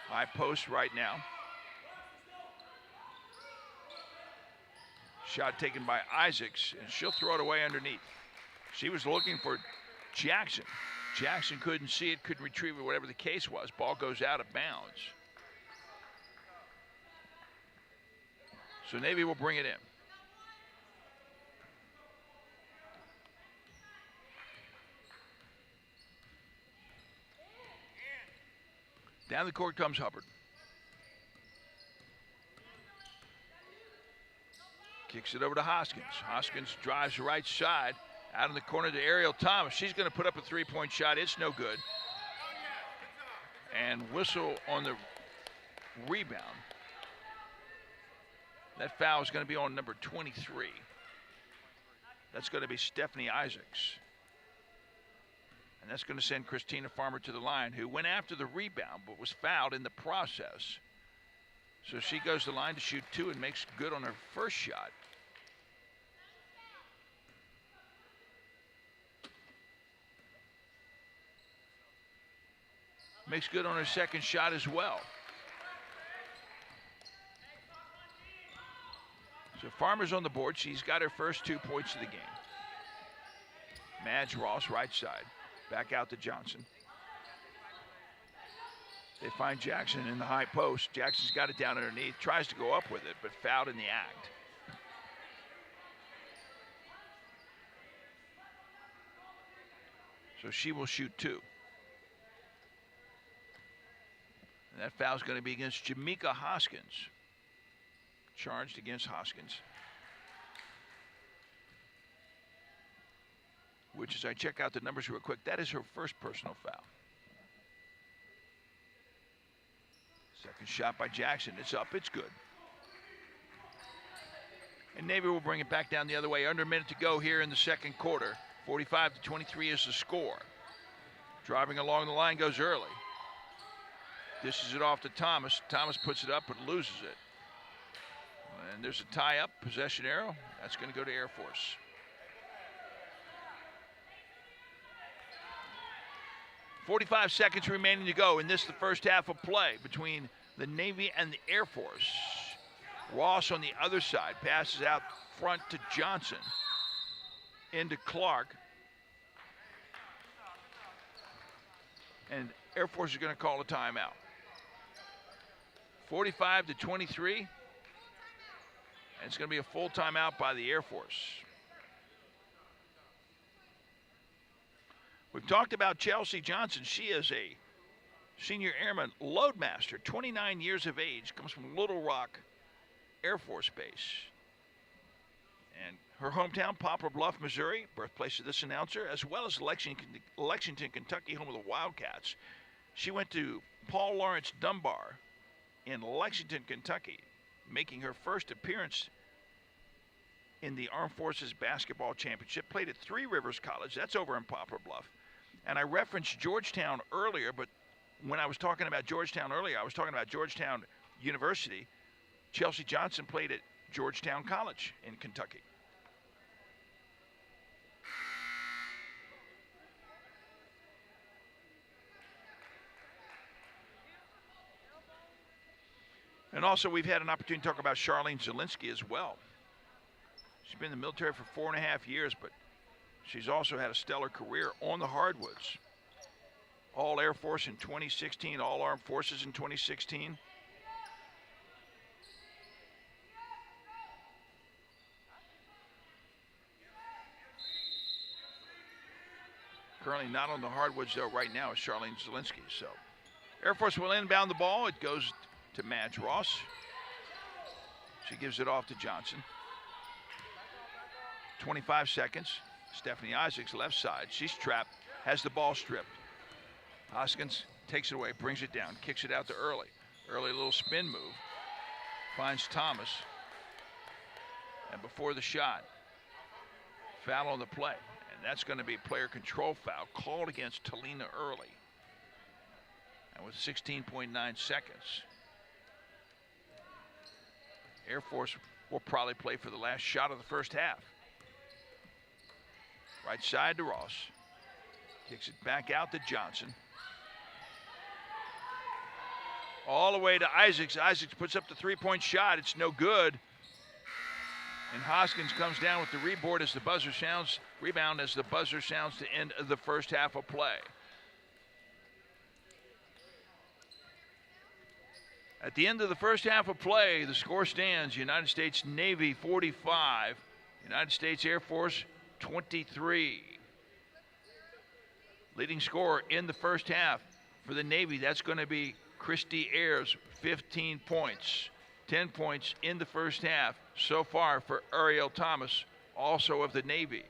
High post right now. Shot taken by Isaacs, and she'll throw it away underneath. She was looking for Jackson. Jackson couldn't see it, couldn't retrieve it, whatever the case was. Ball goes out of bounds. So Navy will bring it in. Down the court comes Hubbard. Kicks it over to Hoskins. Hoskins drives the right side. Out in the corner to Ariel Thomas. She's going to put up a 3-point shot. It's no good. And whistle on the rebound. That foul is going to be on number 23. That's going to be Stephanie Isaacs. And that's going to send Christina Farmer to the line, who went after the rebound but was fouled in the process. So she goes to the line to shoot 2 and makes good on her first shot. Makes good on her second shot as well. So Farmer's on the board. She's got her first 2 points of the game. Madge Ross, right side. Back out to Johnson. They find Jackson in the high post. Jackson's got it down underneath, tries to go up with it, but fouled in the act. So she will shoot 2. And that foul's going to be against Jamaica Hoskins. Charged against Hoskins. Which, as I check out the numbers real quick, that is her first personal foul. Second shot by Jackson. It's up. It's good. And Navy will bring it back down the other way. Under a minute to go here in the second quarter. 45-23 is the score. Driving along the line goes Early. Dishes it off to Thomas. Thomas puts it up but loses it. And there's a tie-up, possession arrow. That's going to go to Air Force. .45 seconds remaining to go in this, the first half of play between the Navy and the Air Force. Ross on the other side passes out front to Johnson. Into Clark. And Air Force is going to call a timeout. 45-23. And it's going to be a full timeout by the Air Force. We've talked about Chelsea Johnson. She is a senior airman loadmaster, 29 years of age, comes from Little Rock Air Force Base. And her hometown, Poplar Bluff, Missouri, birthplace of this announcer, as well as Lexington, Kentucky, home of the Wildcats. She went to Paul Lawrence Dunbar in Lexington, Kentucky, making her first appearance in the Armed Forces Basketball Championship. Played at Three Rivers College. That's over in Poplar Bluff. And I referenced Georgetown earlier, but when I was talking about Georgetown earlier, I was talking about Georgetown University. Chelsea Johnson played at Georgetown College in Kentucky. And also, we've had an opportunity to talk about Charlene Zielinski as well. She's been in the military for 4.5 years, but she's also had a stellar career on the hardwoods. All Air Force in 2016, All Armed Forces in 2016. Currently not on the hardwoods, though, right now is Charlene Zielinski. So Air Force will inbound the ball. It goes to Madge Ross. She gives it off to Johnson. 25 seconds. Stephanie Isaacs, left side. She's trapped, has the ball stripped. Hoskins takes it away, brings it down, kicks it out to Early. Early, a little spin move. Finds Thomas. And before the shot, foul on the play. And that's going to be player control foul called against Talina Early. And with 16.9 seconds, Air Force will probably play for the last shot of the first half. Right side to Ross. Kicks it back out to Johnson. All the way to Isaacs. Isaacs puts up the three-point shot. It's no good. And Hoskins comes down with the rebound as the buzzer sounds to end the first half of play. At the end of the first half of play, the score stands United States Navy 45, United States Air Force 23. Leading scorer in the first half for the Navy, that's going to be Christy Ayers, 15 points. 10 points in the first half so far for Ariel Thomas, also of the Navy.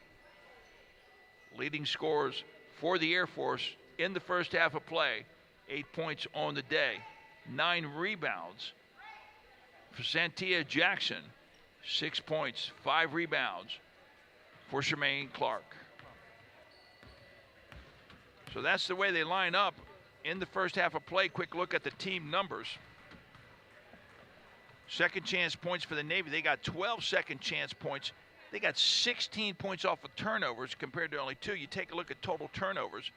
Leading scorers for the Air Force in the first half of play, 8 points on the day. 9 rebounds for Santia Jackson, 6 points, 5 rebounds for Charmaine Clark. So that's the way they line up in the first half of play. Quick look at the team numbers. Second chance points for the Navy. They got 12 second chance points. They got 16 points off of turnovers compared to only 2. You take a look at total turnovers.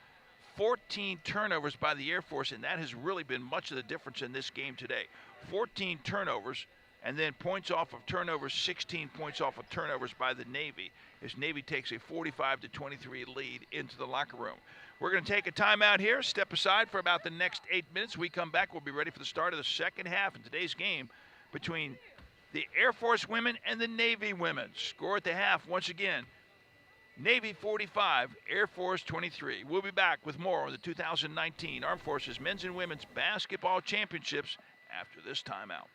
14 turnovers by the Air Force, and that has really been much of the difference in this game today. 14 turnovers, and then points off of turnovers, 16 points off of turnovers by the Navy, as Navy takes a 45-23 lead into the locker room. We're going to take a timeout here, step aside for about the next 8 minutes. We come back, we'll be ready for the start of the second half in today's game between the Air Force women and the Navy women. Score at the half once again, Navy 45, Air Force 23. We'll be back with more on the 2019 Armed Forces Men's and Women's Basketball Championships after this timeout.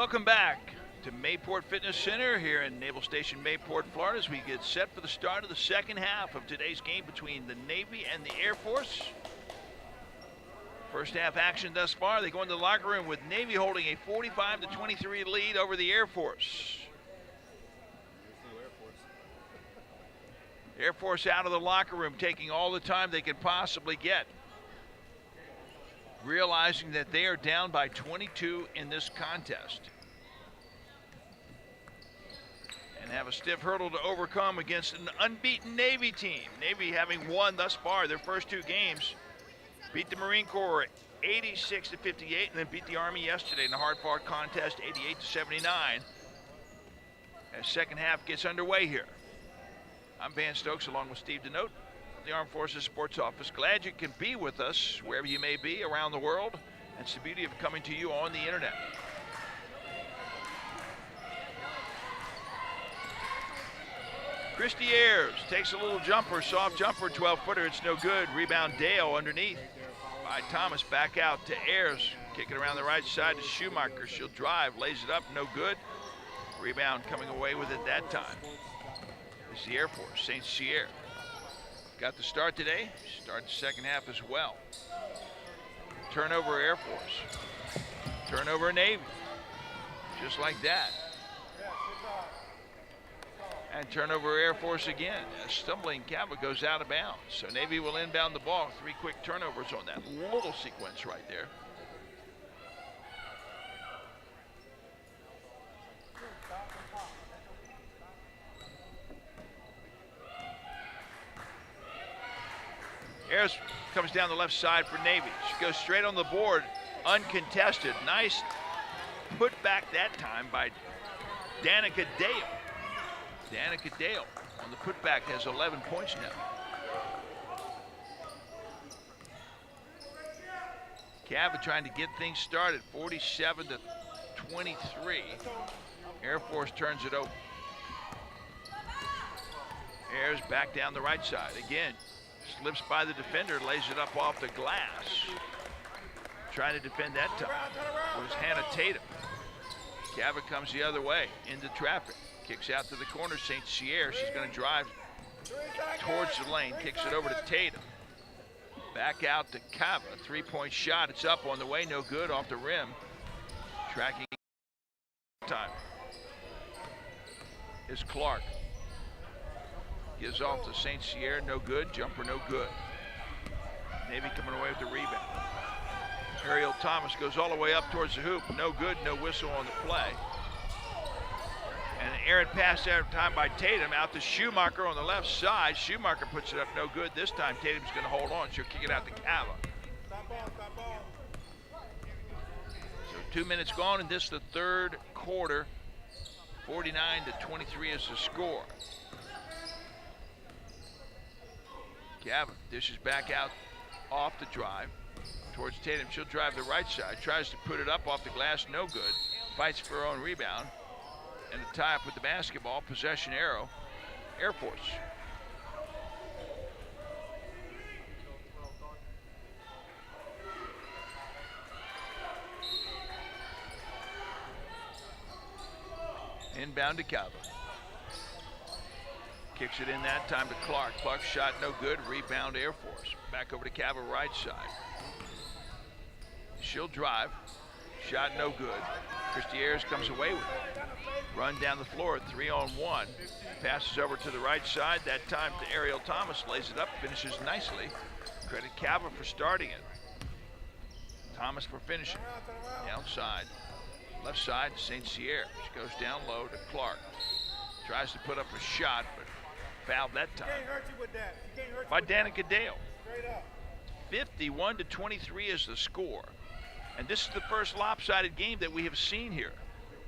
Welcome back to Mayport Fitness Center here in Naval Station Mayport, Florida, as we get set for the start of the second half of today's game between the Navy and the Air Force. First half action thus far. They go into the locker room with Navy holding a 45-23 lead over the Air Force. Air Force out of the locker room, taking all the time they could possibly get, realizing that they are down by 22 in this contest and have a stiff hurdle to overcome against an unbeaten Navy team. Navy having won thus far their first two games, beat the Marine Corps 86-58, and then beat the Army yesterday in a hard-fought contest 88-79. As second half gets underway here. I'm Van Stokes along with Steve Denote, the Armed Forces Sports Office. Glad you can be with us wherever you may be around the world. That's the beauty of coming to you on the internet. Christy Ayers takes a little jumper, soft jumper, 12-footer. It's no good. Rebound Dale underneath by Thomas. Back out to Ayers. Kicking around the right side to Schumacher. She'll drive, lays it up, no good. Rebound coming away with it that time. It's the Air Force, St. Cyr. Got the start today. Start the second half as well. Turnover Air Force. Turnover Navy. Just like that. And turnover Air Force again. A stumbling Cava goes out of bounds. So Navy will inbound the ball. 3 quick turnovers on that little sequence right there. Ayers comes down the left side for Navy. She goes straight on the board, uncontested. Nice put back that time by Danica Dale. Danica Dale on the putback has 11 points now. Cava trying to get things started, 47-23. Air Force turns it over. Ayers back down the right side again. Slips by the defender, lays it up off the glass. Trying to defend that time was Hannah Tatum. Cava comes the other way into traffic. Kicks out to the corner, St. Cyr. She's going to drive towards the lane. Kicks it over to Tatum. Back out to Cava. 3-point shot. It's up on the way. No good off the rim. Tracking time is Clark. Gives off to St. Cyr, no good. Jumper, no good. Navy coming away with the rebound. Ariel Thomas goes all the way up towards the hoop. No good, no whistle on the play. And an errant pass every time by Tatum out to Schumacher on the left side. Schumacher puts it up, no good. This time Tatum's going to hold on. She'll kick it out to Cava. So 2 minutes gone, and this is the third quarter. 49-23 is the score. Cava dishes back out off the drive towards Tatum. She'll drive the right side, tries to put it up off the glass, no good. Fights for her own rebound. And a tie up with the basketball, possession arrow, Air Force. Inbound to Cava. Kicks it in that time to Clark. Clark's shot no good. Rebound Air Force. Back over to Cava right side. She'll drive. Shot no good. Christy Ayers comes away with it. Run down the floor, 3-on-1. Passes over to the right side. That time to Ariel Thomas. Lays it up. Finishes nicely. Credit Cava for starting it. Thomas for finishing. Downside. Left side, St. Cyr. She goes down low to Clark. Tries to put up a shot, but fouled that time by Danica Dale. 51-23 is the score. And this is the first lopsided game that we have seen here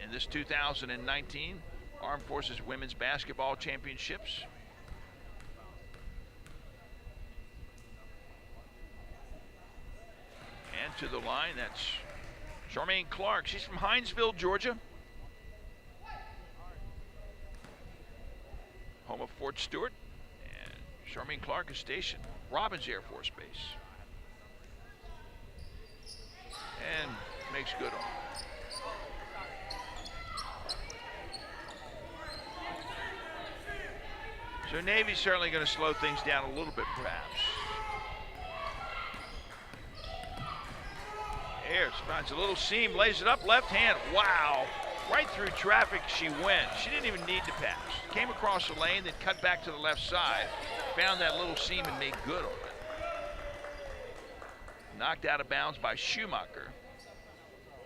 in this 2019 Armed Forces Women's Basketball Championships. And to the line, that's Charmaine Clark. She's from Hinesville, Georgia. Home of Fort Stewart. And Charmaine Clark is stationed Robbins Air Force Base. And makes good on it. So Navy's certainly going to slow things down a little bit, perhaps. Ayers finds a little seam, lays it up, left hand. Wow. Right through traffic she went. She didn't even need to pass. Came across the lane, then cut back to the left side. Found that little seam and made good on it. Knocked out of bounds by Schumacher.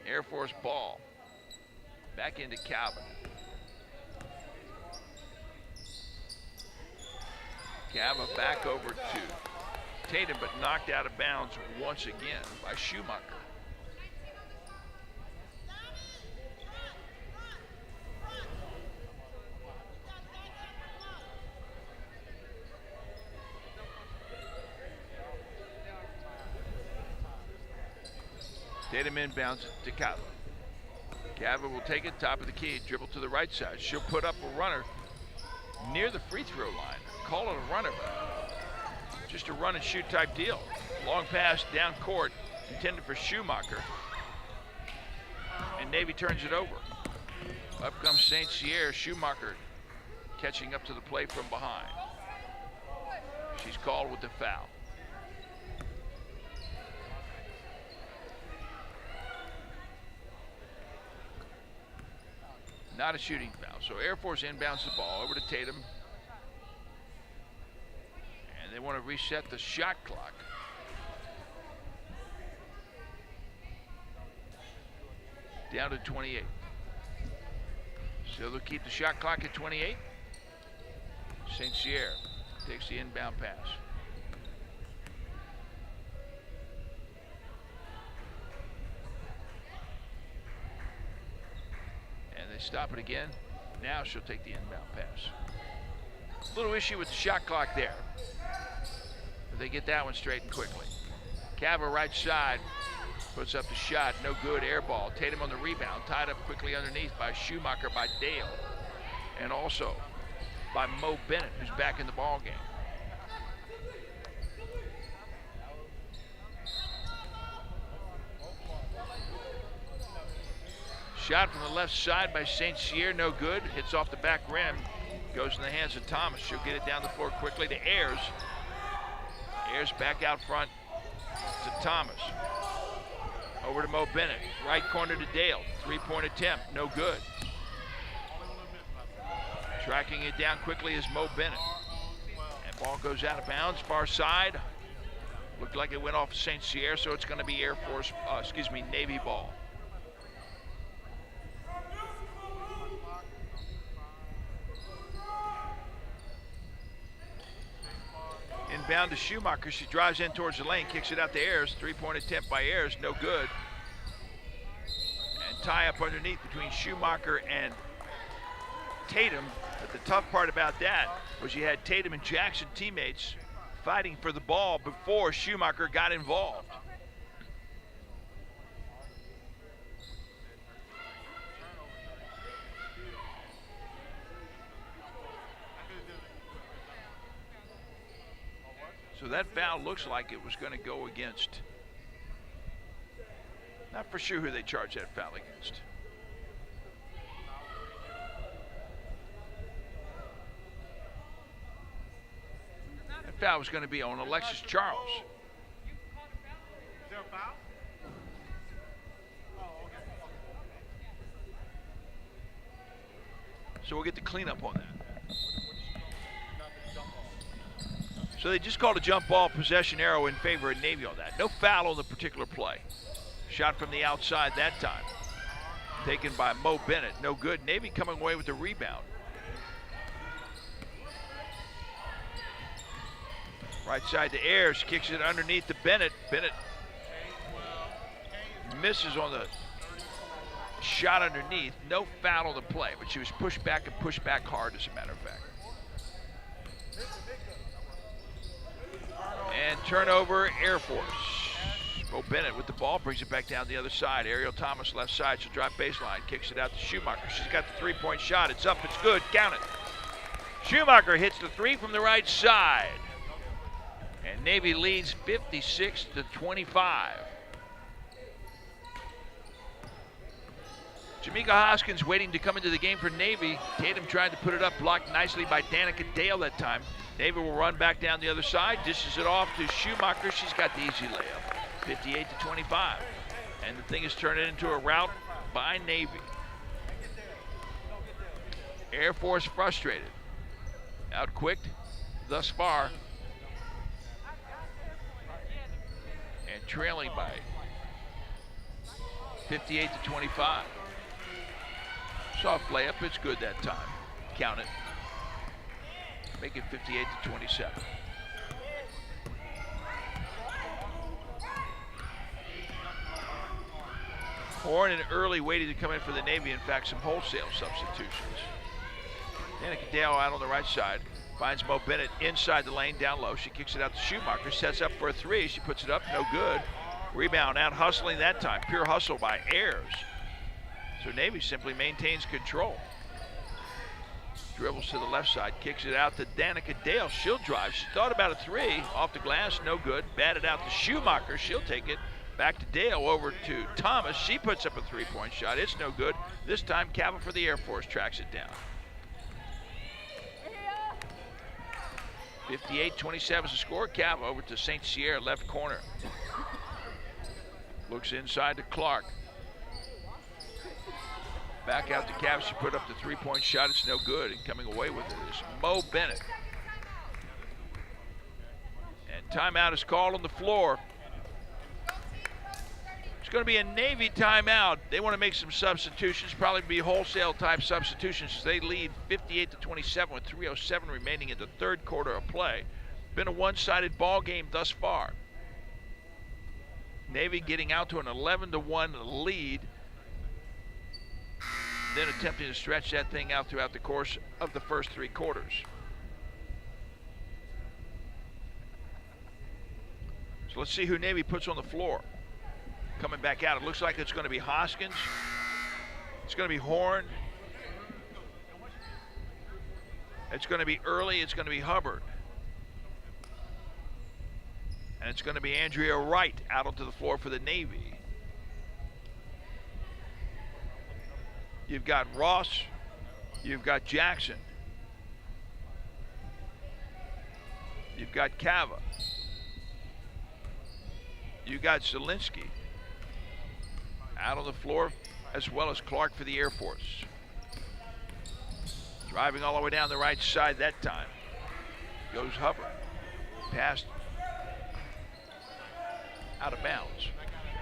Air Force ball. Back into Calvin. Cava back over to Tatum, but knocked out of bounds once again by Schumacher. Tatum inbounds to Cava. Cava will take it, top of the key, dribble to the right side. She'll put up a runner near the free throw line. Call it a runner, just a run and shoot type deal. Long pass down court, intended for Schumacher. And Navy turns it over. Up comes St. Cyr. Schumacher catching up to the play from behind. She's called with the foul. Not a shooting foul. So Air Force inbounds the ball over to Tatum. And they want to reset the shot clock. Down to 28. So they'll keep the shot clock at 28. St. Cyr takes the inbound pass. Stop it again. Now she'll take the inbound pass. Little issue with the shot clock there. But they get that one straightened quickly. Cava right side puts up the shot. No good. Air ball. Tatum on the rebound. Tied up quickly underneath by Schumacher, by Dale. And also by Mo Bennett, who's back in the ball game. Shot from the left side by St. Cyr, no good. Hits off the back rim, goes in the hands of Thomas. She'll get it down the floor quickly to Ayers. Ayers back out front to Thomas. Over to Mo Bennett, right corner to Dale. Three-point attempt, no good. Tracking it down quickly is Mo Bennett. And ball goes out of bounds, far side. Looked like it went off St. Cyr, so it's going to be Navy ball. Inbound to Schumacher. She drives in towards the lane, kicks it out to Ayers. Three-point attempt by Ayers, no good. And tie up underneath between Schumacher and Tatum. But the tough part about that was you had Tatum and Jackson teammates fighting for the ball before Schumacher got involved. So that foul looks like it was going to go against, not for sure who they charged that foul against. That foul was going to be on Alexis Charles. Is there a foul? Oh, okay. So we'll get the cleanup on that. So they just called a jump ball possession arrow in favor of Navy on that. No foul on the particular play. Shot from the outside that time. Taken by Mo Bennett, no good. Navy coming away with the rebound. Right side to Ayers, kicks it underneath to Bennett. Bennett misses on the shot underneath. No foul on the play, but she was pushed back and pushed back hard, as a matter of fact. And turnover, Air Force. Mo Bennett with the ball, brings it back down the other side. Ariel Thomas left side, she'll drive baseline, kicks it out to Schumacher. She's got the three-point shot, it's up, it's good, count it. Schumacher hits the three from the right side. And Navy leads 56-25. Jamaica Hoskins waiting to come into the game for Navy. Tatum tried to put it up, blocked nicely by Danica Dale that time. Navy will run back down the other side, dishes it off to Schumacher. She's got the easy layup, 58-25. And the thing is turned into a rout by Navy. Air Force frustrated. Outquicked thus far. And trailing by 58-25. Soft layup, it's good that time. Count it. Make it 58-27. Horn and Early waiting to come in for the Navy. In fact, some wholesale substitutions. Danica Dale out on the right side. Finds Mo Bennett inside the lane, down low. She kicks it out to Schumacher. Sets up for a three. She puts it up, no good. Rebound out hustling that time. Pure hustle by Ayers. So Navy simply maintains control. Dribbles to the left side, kicks it out to Danica Dale. She'll drive. She thought about a three. Off the glass, no good. Batted out to Schumacher. She'll take it. Back to Dale, over to Thomas. She puts up a three-point shot. It's no good. This time, Cava for the Air Force tracks it down. 58-27 is the score. Cava over to St. Sierra, left corner. Looks inside to Clark. Back out to Cava. She put up the three-point shot. It's no good. And coming away with it is Mo Bennett. And timeout is called on the floor. It's going to be a Navy timeout. They want to make some substitutions, probably be wholesale type substitutions as they lead 58-27 with 3:07 remaining in the third quarter of play. Been a one-sided ball game thus far. Navy getting out to an 11-1 lead, then attempting to stretch that thing out throughout the course of the first three quarters. So let's see who Navy puts on the floor. Coming back out, it looks like it's going to be Hoskins. It's going to be Horn. It's going to be Early. It's going to be Hubbard. And it's going to be Andrea Wright out onto the floor for the Navy. You've got Ross. You've got Jackson. You've got Cava. You've got Zielinski out on the floor, as well as Clark for the Air Force. Driving all the way down the right side that time goes Hubbard. Passed out of bounds.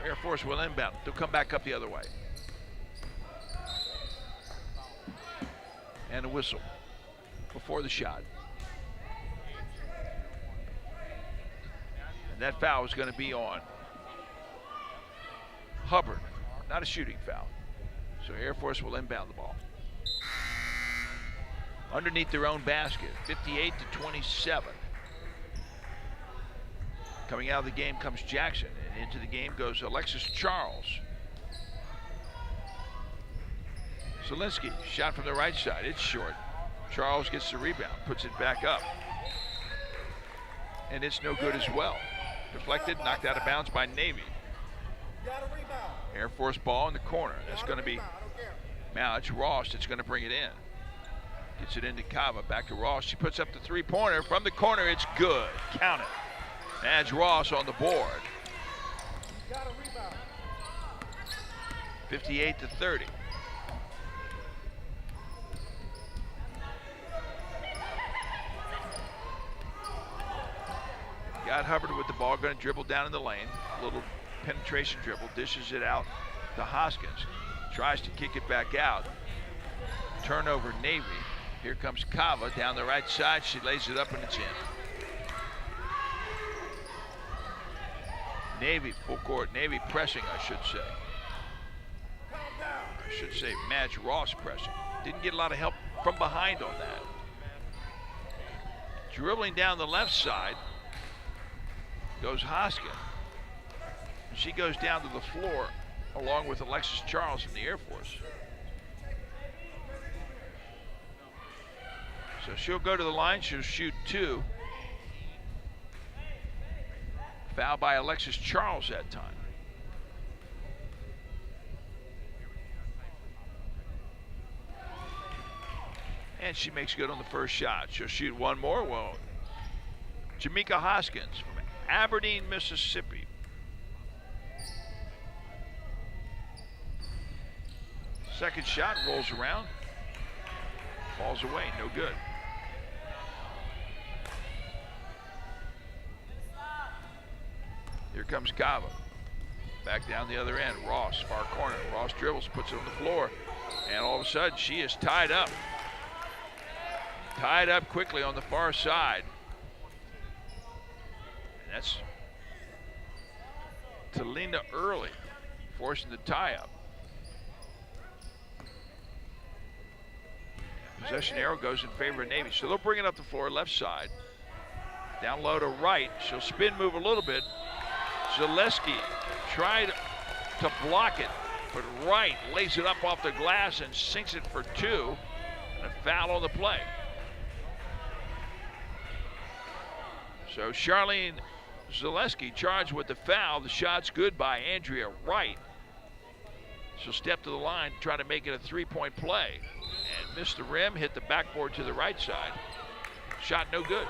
Air Force will inbound. They'll come back up the other way. And a whistle before the shot. And that foul is going to be on Hubbard. Not a shooting foul. So Air Force will inbound the ball. Underneath their own basket, 58-27. Coming out of the game comes Jackson, and into the game goes Alexis Charles. Zielinski, shot from the right side, it's short. Charles gets the rebound, puts it back up. And it's no good as well. Deflected, knocked out of bounds by Navy. Air Force ball in the corner. That's going to be, now it's Ross that's going to bring it in. Gets it into Cava, back to Ross. She puts up the three-pointer from the corner. It's good. Count it. Adds Ross on the board. 58-30. Got Hubbard with the ball, going to dribble down in the lane. A little penetration dribble, dishes it out to Hoskins. Tries to kick it back out. Turnover Navy. Here comes Cava down the right side. She lays it up and it's in. Navy, full court. Navy pressing, I should say. I should say Madge Ross pressing. Didn't get a lot of help from behind on that. Dribbling down the left side goes Hoskins. She goes down to the floor along with Alexis Charles from the Air Force. So she'll go to the line, she'll shoot two. Foul by Alexis Charles that time. And she makes good on the first shot. She'll shoot one more. Well, Jamaica Hoskins from Aberdeen, Mississippi. Second shot rolls around. Falls away, no good. Here comes Cava. Back down the other end. Ross, far corner. Ross dribbles, puts it on the floor. And all of a sudden, she is tied up. Tied up quickly on the far side. And that's Talina Early forcing the tie-up. Possession arrow goes in favor of Navy. So they'll bring it up the floor, left side. Down low to right. She'll spin move a little bit. Zaleski tried to block it, but Wright lays it up off the glass and sinks it for two. And a foul on the play. So Charlene Zaleski charged with the foul. The shot's good by Andrea Wright. She'll step to the line, try to make it a three-point play. And missed the rim, hit the backboard to the right side. Shot no good.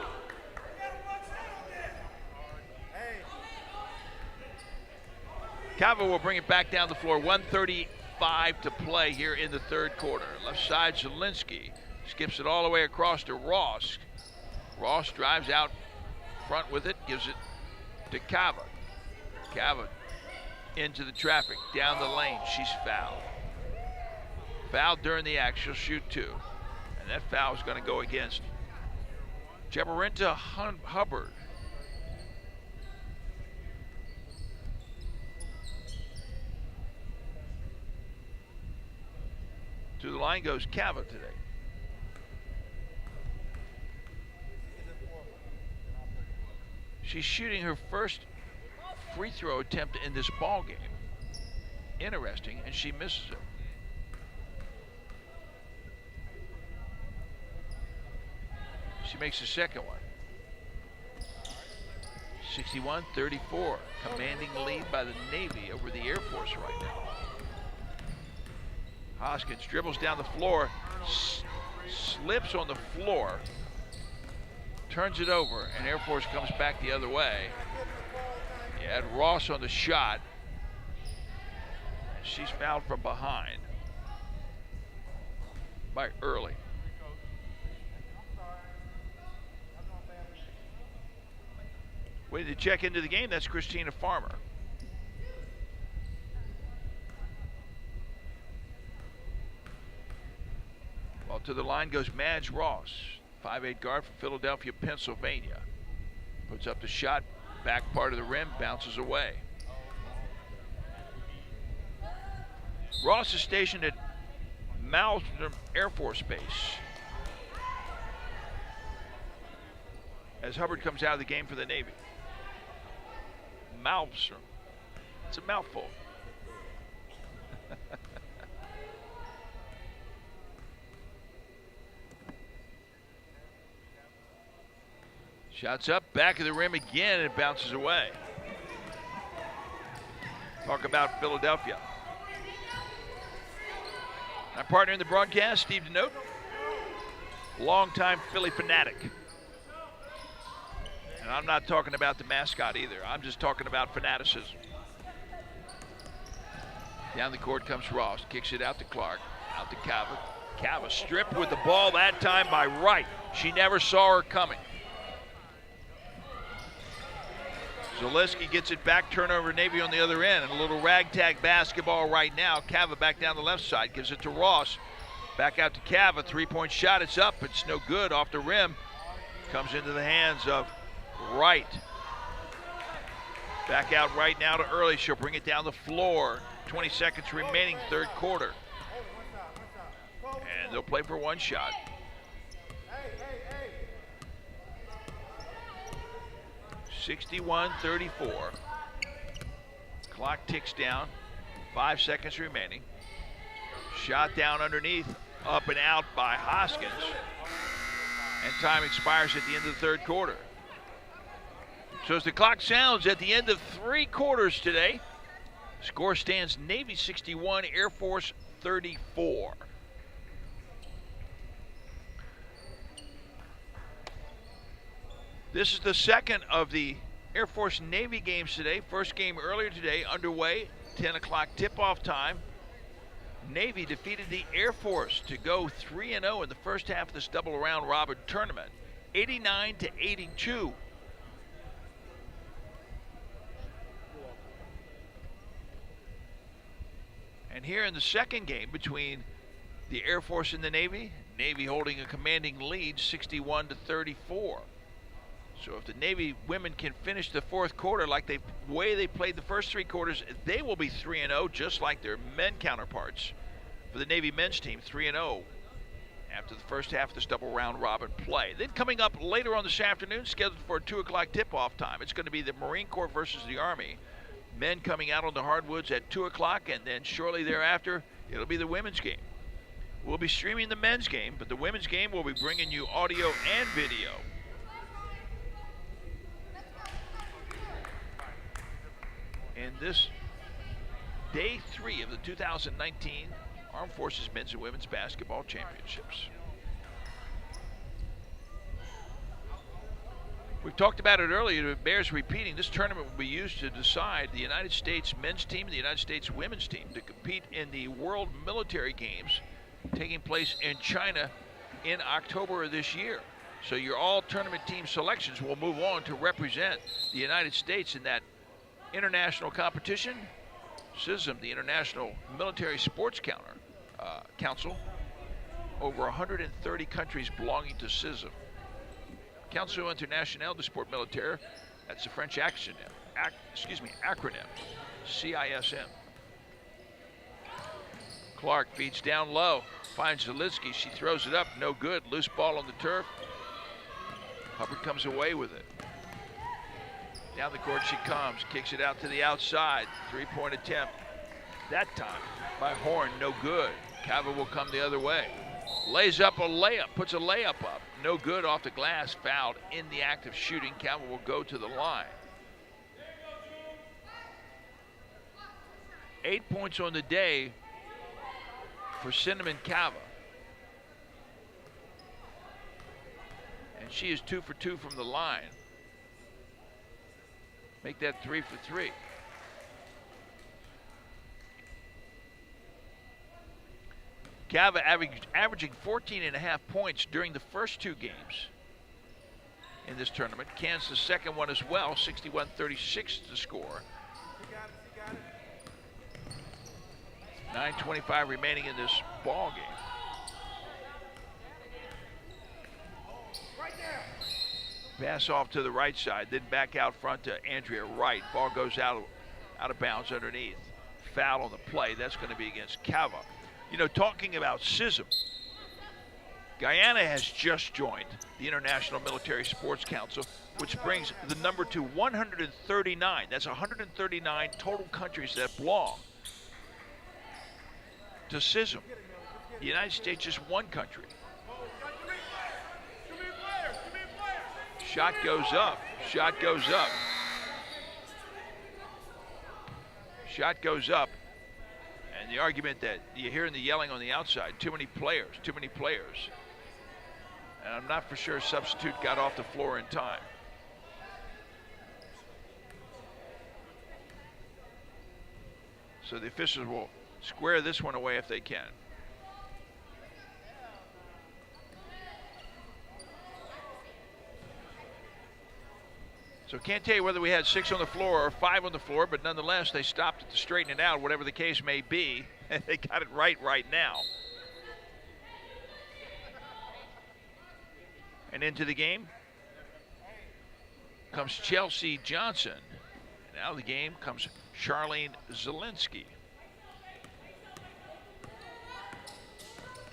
Cava will bring it back down the floor. 1:35 to play here in the third quarter. Left side, Zielinski skips it all the way across to Ross. Ross drives out front with it, gives it to Cava. Cava into the traffic, down the lane. She's fouled. Fouled during the act. She'll shoot two. And that foul is going to go against Jabberenta Hubbard. To the line goes Cava today. She's shooting her first free throw attempt in this ball game. Interesting, and she misses it. She makes the second one. 61-34, commanding lead by the Navy over the Air Force right now. Hoskins dribbles down the floor, slips on the floor, turns it over, and Air Force comes back the other way. You had Ross on the shot, and she's fouled from behind by Early. Waiting to check into the game, that's Christina Farmer. Well, to the line goes Madge Ross, 5'8" guard from Philadelphia, Pennsylvania. Puts up the shot, back part of the rim, bounces away. Ross is stationed at Malmstrom Air Force Base as Hubbard comes out of the game for the Navy. Malmstrom. It's a mouthful. Shots up, back of the rim again, and it bounces away. Talk about Philadelphia. My partner in the broadcast, Steve Denote, longtime Philly fanatic. And I'm not talking about the mascot either. I'm just talking about fanaticism. Down the court comes Ross, kicks it out to Clark, out to Cava. Cava stripped with the ball that time by Wright. She never saw her coming. Zaleski gets it back, turnover Navy on the other end, and a little ragtag basketball right now. Cava back down the left side, gives it to Ross. Back out to Cava, three-point shot, it's up, it's no good, off the rim. Comes into the hands of Wright. Back out right now to Early, she'll bring it down the floor. 20 seconds remaining, third quarter. And they'll play for one shot. 61-34. Clock ticks down. 5 seconds remaining. Shot down underneath, up and out by Hoskins. And time expires at the end of the third quarter. So as the clock sounds at the end of 3 quarters today, score stands Navy 61, Air Force 34. This is the second of the Air Force Navy games today. First game earlier today underway, 10 o'clock tip-off time. Navy defeated the Air Force to go 3-0 in the first half of this double round robin tournament, 89-82. And here in the second game between the Air Force and the Navy, Navy holding a commanding lead, 61-34. So if the Navy women can finish the fourth quarter like the way they played the first three quarters, they will be 3-0, just like their men counterparts. For the Navy men's team, 3-0 after the first half of this double round robin play. Then coming up later on this afternoon, scheduled for a 2 o'clock tip-off time, it's going to be the Marine Corps versus the Army. Men coming out on the hardwoods at 2 o'clock, and then shortly thereafter, it'll be the women's game. We'll be streaming the men's game, but the women's game will be bringing you audio and video. And this day 3 of the 2019 Armed Forces Men's and Women's Basketball Championships. We've talked about it earlier, it bears repeating. This tournament will be used to decide the United States men's team and the United States women's team to compete in the World Military Games taking place in China in October of this year. So your all tournament team selections will move on to represent the United States in that international competition. CISM, the International Military Sports Council, over 130 countries belonging to CISM. Council International du Sport Militaire, that's the French acronym, CISM. Clark feeds down low, finds Zelinsky, she throws it up, no good, loose ball on the turf. Hubbard comes away with it. Down the court she comes, kicks it out to the outside, three-point attempt. That time by Horn, no good. Cava will come the other way. Lays up a layup, puts a layup up. No good off the glass, fouled in the act of shooting. Cava will go to the line. 8 points on the day for Cinnamon Cava. And she is 2 for 2 from the line. Make that 3 for 3. Cava averaging 14.5 points during the first two games in this tournament. Kansas the second one as well, 61-36 to score. 9:25 remaining in this ball game. Pass off to the right side, then back out front to Andrea Wright. Ball goes out of bounds underneath. Foul on the play. That's going to be against Cava. You know, talking about CISM, Guyana has just joined the International Military Sports Council, which brings the number to 139. That's 139 total countries that belong to CISM. The United States is one country. Shot goes up. Shot goes up. Shot goes up. And the argument that you hear in the yelling on the outside, too many players. And I'm not for sure substitute got off the floor in time. So the officials will square this one away if they can. So can't tell you whether we had 6 on the floor or 5 on the floor, but nonetheless, they stopped it to straighten it out, whatever the case may be, and they got it right now. And into the game comes Chelsea Johnson. And out of the game comes Charlene Zelinsky.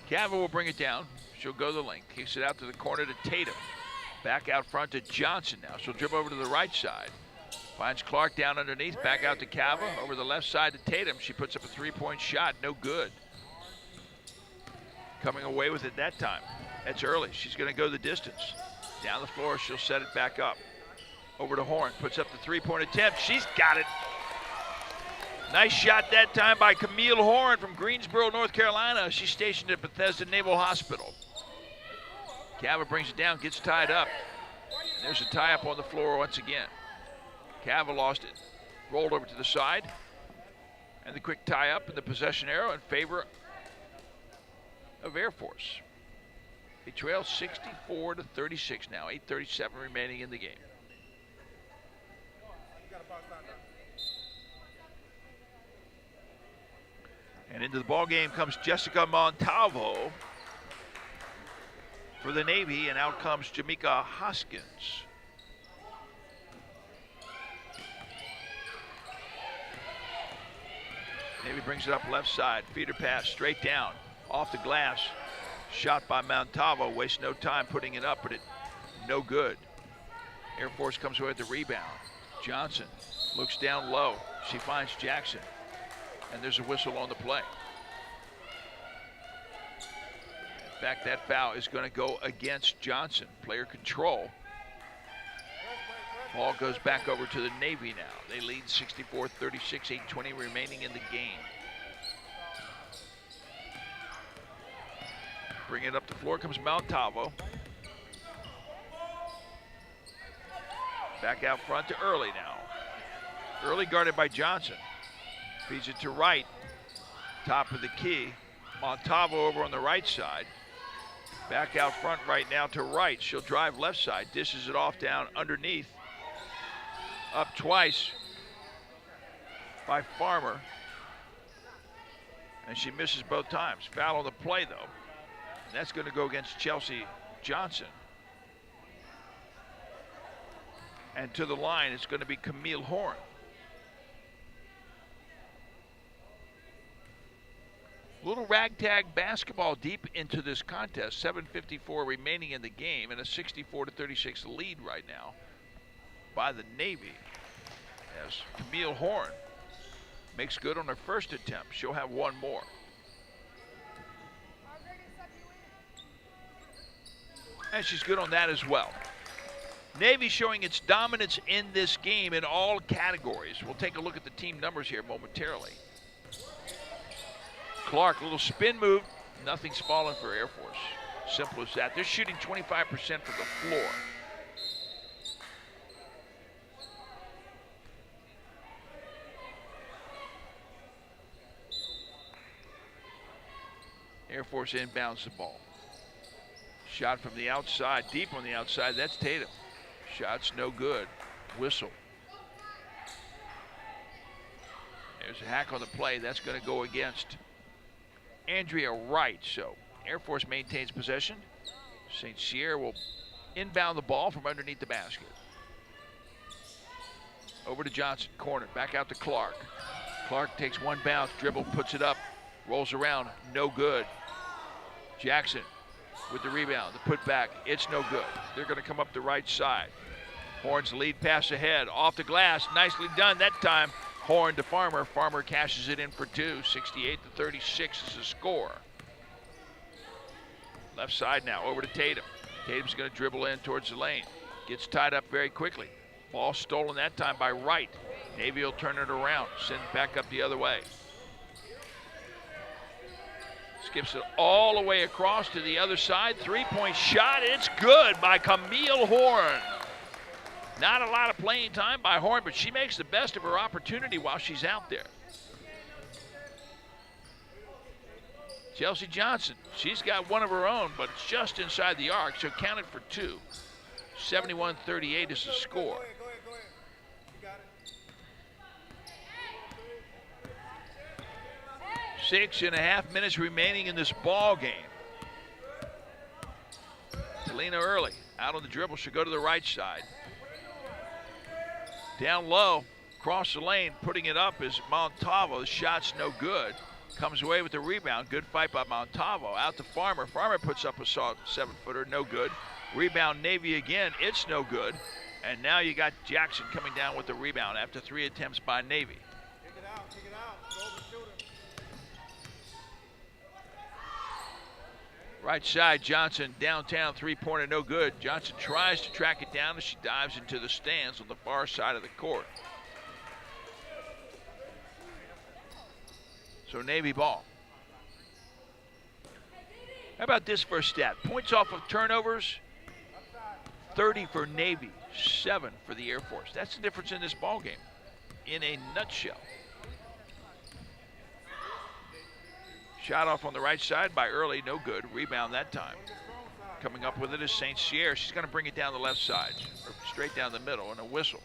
Cava will bring it down. She'll go the length, kicks it out to the corner to Tatum. Back out front to Johnson now. She'll dribble over to the right side. Finds Clark down underneath. Back out to Cava. Over the left side to Tatum. She puts up a three-point shot. No good. Coming away with it that time. That's early. She's going to go the distance. Down the floor. She'll set it back up. Over to Horn. Puts up the three-point attempt. She's got it. Nice shot that time by Camille Horn from Greensboro, North Carolina. She's stationed at Bethesda Naval Hospital. Cava brings it down, gets tied up. There's a tie-up on the floor once again. Cava lost it. Rolled over to the side. And the quick tie-up and the possession arrow in favor of Air Force. They trail 64-36 now. 8:37 remaining in the game. And into the ball game comes Jessica Montalvo for the Navy, and out comes Jamaica Hoskins. Navy brings it up left side, feeder pass straight down, off the glass. Shot by Montalvo, wastes no time putting it up, but it no good. Air Force comes away with the rebound. Johnson looks down low. She finds Jackson, and there's a whistle on the play. In fact, that foul is going to go against Johnson. Player control. Ball goes back over to the Navy now. They lead 64-36, 8:20 remaining in the game. Bring it up the floor comes Montalvo. Back out front to Early now. Early guarded by Johnson. Feeds it to Wright. Top of the key. Montalvo over on the right side. Back out front right now to Wright. She'll drive left side. Dishes it off down underneath. Up twice by Farmer. And she misses both times. Foul on the play though. And that's going to go against Chelsea Johnson. And to the line, it's going to be Camille Horn. Little ragtag basketball deep into this contest. 7:54 remaining in the game, and a 64-36 lead right now by the Navy. As Camille Horn makes good on her first attempt. She'll have one more. And she's good on that as well. Navy showing its dominance in this game in all categories. We'll take a look at the team numbers here momentarily. Clark, little spin move. Nothing's fallen for Air Force. Simple as that. They're shooting 25% from the floor. Air Force inbounds the ball. Shot from the outside, deep on the outside. That's Tatum. Shot's no good. Whistle. There's a hack on the play. That's going to go against Andrea Wright. So Air Force maintains possession. St. Cyr will inbound the ball from underneath the basket. Over to Johnson, corner, back out to Clark. Clark takes one bounce, dribble, puts it up, rolls around, no good. Jackson with the rebound, the putback, it's no good. They're going to come up the right side. Horn's lead pass ahead, off the glass, nicely done that time. Horn to Farmer. Farmer cashes it in for two. 68-36 is the score. Left side now, over to Tatum. Tatum's going to dribble in towards the lane. Gets tied up very quickly. Ball stolen that time by Wright. Navy will turn it around, send it back up the other way. Skips it all the way across to the other side. Three-point shot, it's good by Camille Horn. Not a lot of playing time by Horn, but she makes the best of her opportunity while she's out there. Chelsea Johnson, she's got one of her own, but it's just inside the arc, so counted for two. 71-38 is the score. 6.5 minutes remaining in this ball game. Selena Early out on the dribble. She'll go to the right side. Down low, across the lane, putting it up is Montalvo. The shot's no good. Comes away with the rebound. Good fight by Montalvo. Out to Farmer. Farmer puts up a 7-footer. No good. Rebound Navy again. It's no good. And now you got Jackson coming down with the rebound after 3 attempts by Navy. Kick it out, kick it out. Go over the shooter. Right side, Johnson downtown, three-pointer, no good. Johnson tries to track it down as she dives into the stands on the far side of the court. So Navy ball. How about this first stat? Points off of turnovers, 30 for Navy, 7 for the Air Force. That's the difference in this ball game, in a nutshell. Shot off on the right side by Early, no good. Rebound that time. Coming up with it is St. Cyr. She's going to bring it down the left side, or straight down the middle, and a whistle,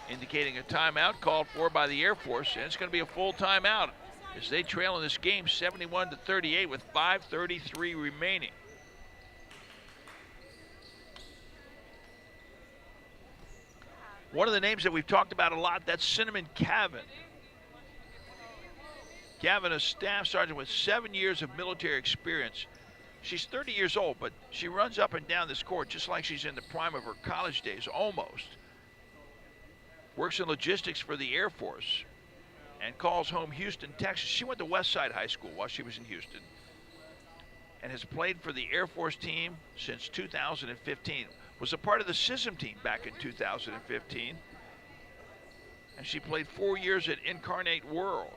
indicating a timeout called for by the Air Force, and it's going to be a full timeout as they trail in this game 71-38 with 5:33 remaining. One of the names that we've talked about a lot, that's Cinnamon Cavan. Cavan, a staff sergeant with 7 years of military experience. She's 30 years old, but she runs up and down this court just like she's in the prime of her college days, almost. Works in logistics for the Air Force and calls home Houston, Texas. She went to Westside High School while she was in Houston and has played for the Air Force team since 2015. Was a part of the SISM team back in 2015. And she played 4 years at Incarnate Word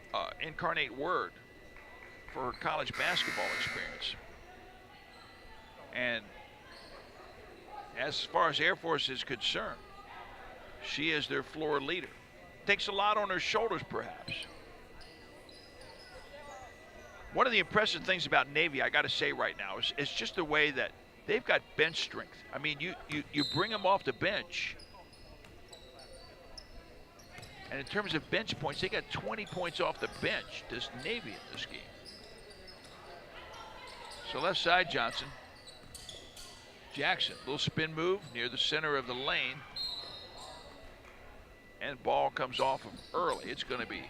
for her college basketball experience. And as far as Air Force is concerned, she is their floor leader. Takes a lot on her shoulders, perhaps. One of the impressive things about Navy, I got to say right now, is just the way that they've got bench strength. I mean, you bring them off the bench, and in terms of bench points, they got 20 points off the bench, does Navy in this game. So left side, Johnson. Jackson, little spin move near the center of the lane. And ball comes off of Early. It's going to be,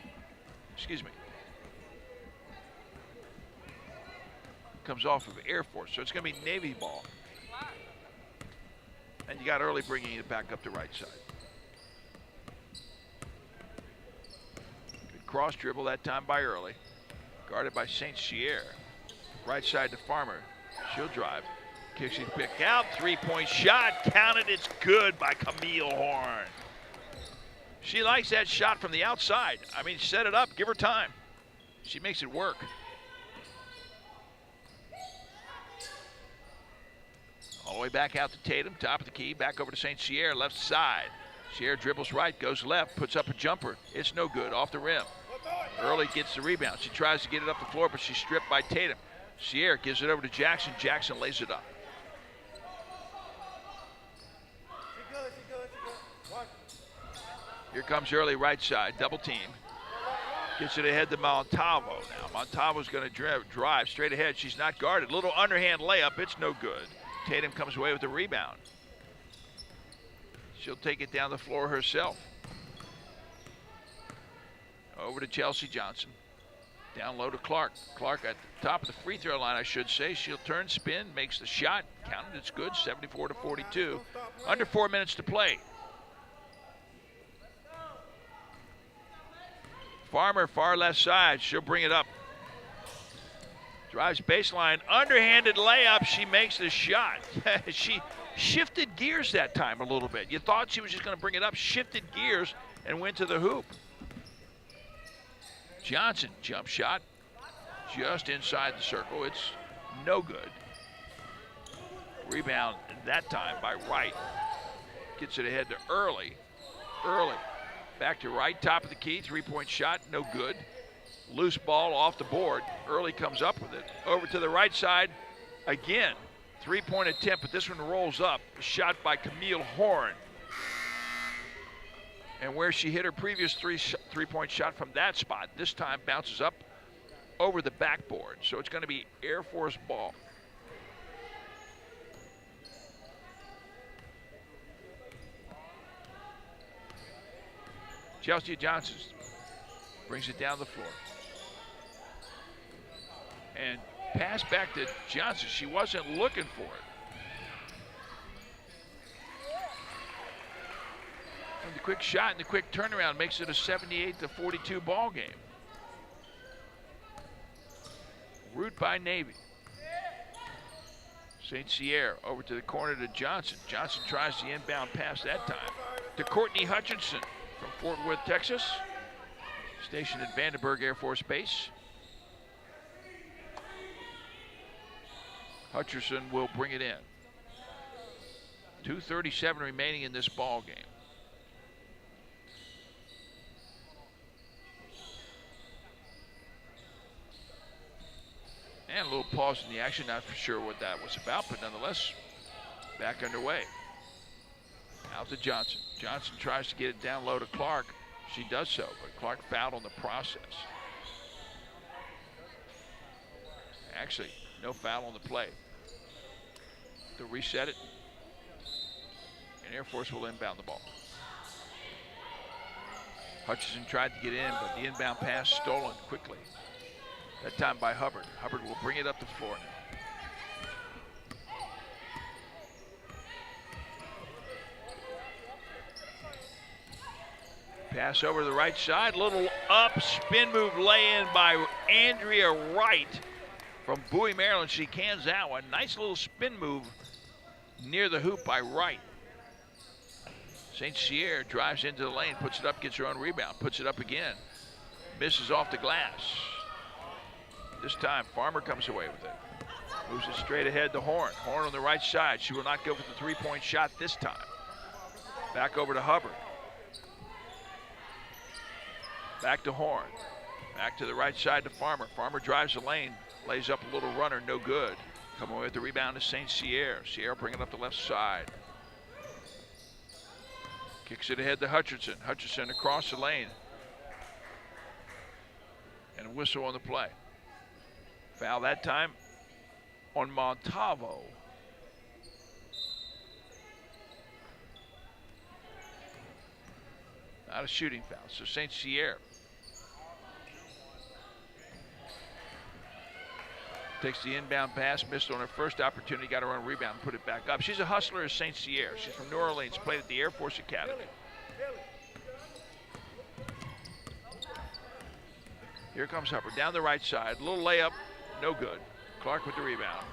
comes off of Air Force. So it's going to be Navy ball. And you got Early bringing it back up the right side. Good cross dribble that time by Early. Guarded by St. Cyr. Right side to Farmer. She'll drive. Kicks it, pick out. 3-point shot. Counted. It's good by Camille Horn. She likes that shot from the outside. I mean, set it up. Give her time. She makes it work. All the way back out to Tatum. Top of the key. Back over to St. Cyr. Left side. Cyr dribbles right. Goes left. Puts up a jumper. It's no good. Off the rim. Early gets the rebound. She tries to get it up the floor, but she's stripped by Tatum. Cyr gives it over to Jackson. Jackson lays it up. Here comes Early right side, double team. Gets it ahead to Montalvo now. Montalvo's going to drive straight ahead. She's not guarded. Little underhand layup. It's no good. Tatum comes away with the rebound. She'll take it down the floor herself. Over to Chelsea Johnson. Down low to Clark. Clark at the top of the free throw line, I should say. She'll turn, spin, makes the shot. Counted, it's good, 74-42. Under 4 minutes to play. Farmer, far left side. She'll bring it up. Drives baseline. Underhanded layup. She makes the shot. She shifted gears that time a little bit. You thought she was just going to bring it up. Shifted gears and went to the hoop. Johnson, jump shot. Just inside the circle. It's no good. Rebound that time by Wright. Gets it ahead to Early. Early. Back to right, top of the key, 3-point shot, no good. Loose ball off the board. Early comes up with it. Over to the right side, again, 3-point attempt, but this one rolls up. Shot by Camille Horn. And where she hit her previous three-point shot from that spot, this time bounces up over the backboard. So it's going to be Air Force ball. Chelsea Johnson brings it down the floor. And pass back to Johnson. She wasn't looking for it. And the quick shot and the quick turnaround makes it a 78-42 ball game. Root by Navy. St. Cyr over to the corner to Johnson. Johnson tries the inbound pass that time to Courtney Hutchinson from Fort Worth, Texas, stationed at Vandenberg Air Force Base. Hutchinson will bring it in. 2:37 remaining in this ball game. And a little pause in the action, not for sure what that was about, but nonetheless, back underway. Out to Johnson. Johnson tries to get it down low to Clark. She does so, but Clark fouled on the process. Actually, no foul on the play. They'll reset it, and Air Force will inbound the ball. Hutchinson tried to get in, but the inbound pass stolen quickly. That time by Hubbard. Hubbard will bring it up the floor now. Pass over to the right side, little up, spin move lay-in by Andrea Wright from Bowie, Maryland. She cans that one. Nice little spin move near the hoop by Wright. St. Cyr drives into the lane, puts it up, gets her own rebound, puts it up again. Misses off the glass. This time, Farmer comes away with it. Moves it straight ahead to Horn. Horn on the right side. She will not go for the three-point shot this time. Back over to Hubbard. Back to Horn. Back to the right side to Farmer. Farmer drives the lane, lays up a little runner, no good. Coming away with the rebound is St. Cyr. Cyr bringing it up the left side. Kicks it ahead to Hutchinson. Hutchinson across the lane. And a whistle on the play. Foul that time on Montalvo. Not a shooting foul, so St. Cyr takes the inbound pass, missed on her first opportunity, got her own rebound, put it back up. She's a hustler as St. Cyr. She's from New Orleans, played at the Air Force Academy. Here comes Hubbard, down the right side, little layup, no good. Clark with the rebound.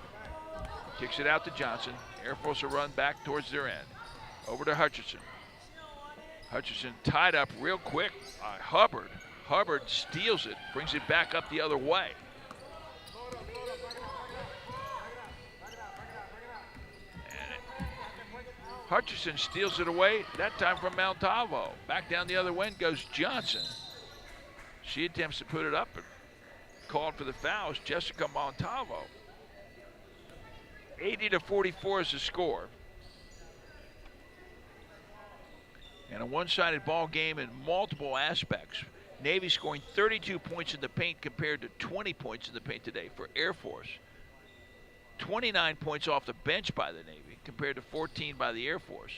Kicks it out to Johnson. Air Force will run back towards their end. Over to Hutchinson. Hutchinson tied up real quick by Hubbard. Hubbard steals it, brings it back up the other way. Hutchinson steals it away, that time from Montalvo. Back down the other end goes Johnson. She attempts to put it up and called for the fouls, Jessica Montalvo. 80-44 is the score. And a one-sided ball game in multiple aspects. Navy scoring 32 points in the paint compared to 20 points in the paint today for Air Force. 29 points off the bench by the Navy compared to 14 by the Air Force.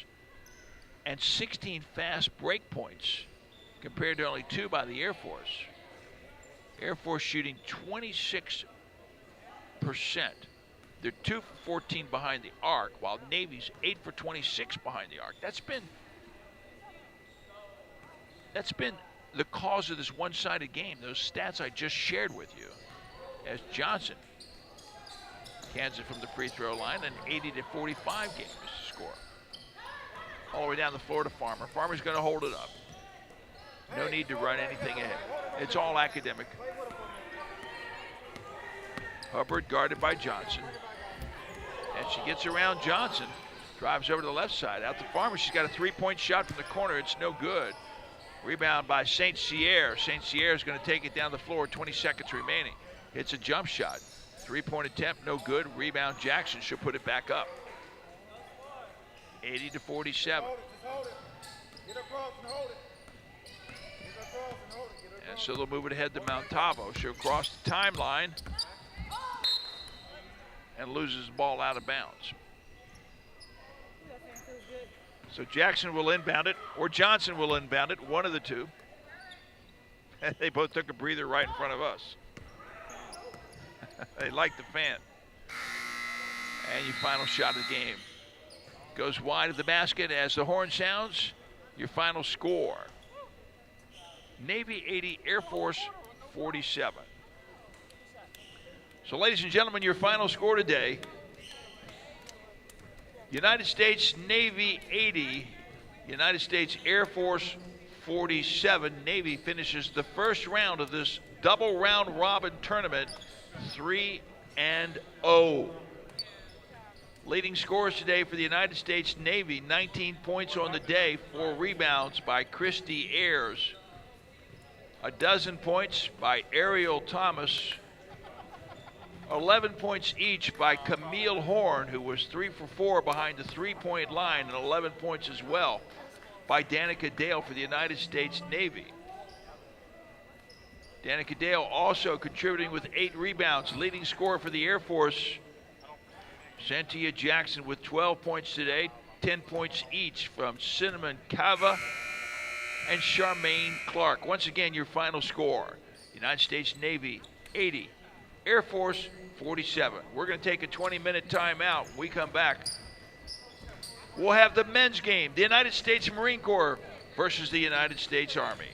And 16 fast break points compared to only 2 by the Air Force. Air Force shooting 26%. They're 2 for 14 behind the arc, while Navy's 8 for 26 behind the arc. That's been the cause of this one-sided game, those stats I just shared with you. As Johnson cans it from the free throw line, an 80-45 game is the score. All the way down the floor to Farmer. Farmer's going to hold it up. No need to run anything ahead. It's all academic. Hubbard guarded by Johnson. And she gets around Johnson. Drives over to the left side. Out to Farmer. She's got a three-point shot from the corner. It's no good. Rebound by St. Cyr. St. Cyr is going to take it down the floor. 20 seconds remaining. It's a jump shot. Three-point attempt, no good. Rebound Jackson. She'll put it back up. 80-47. Hold it, just hold it. Get across and hold it. Get across and hold it. Get across. And so they'll move it ahead to Montalvo. She'll cross the timeline and loses the ball out of bounds. So Jackson will inbound it, or Johnson will inbound it, one of the two. They both took a breather right in front of us. They like the fan. And your final shot of the game goes wide of the basket as the horn sounds. Your final score: Navy 80, Air Force 47. So ladies and gentlemen, your final score today: United States Navy 80, United States Air Force 47. Navy finishes the first round of this double round robin tournament 3-0. Leading scorers today for the United States Navy, 19 points on the day, 4 rebounds by Christy Ayers. A dozen points by Ariel Thomas. 11 points each by Camille Horn, who was 3 for 4 behind the three-point line, and 11 points as well by Danica Dale for the United States Navy. Danica Dale also contributing with 8 rebounds. Leading scorer for the Air Force, Santia Jackson with 12 points today, 10 points each from Cinnamon Cava and Charmaine Clark. Once again, your final score, United States Navy 80, Air Force 47. We're going to take a 20-minute timeout. When we come back, we'll have the men's game, the United States Marine Corps versus the United States Army.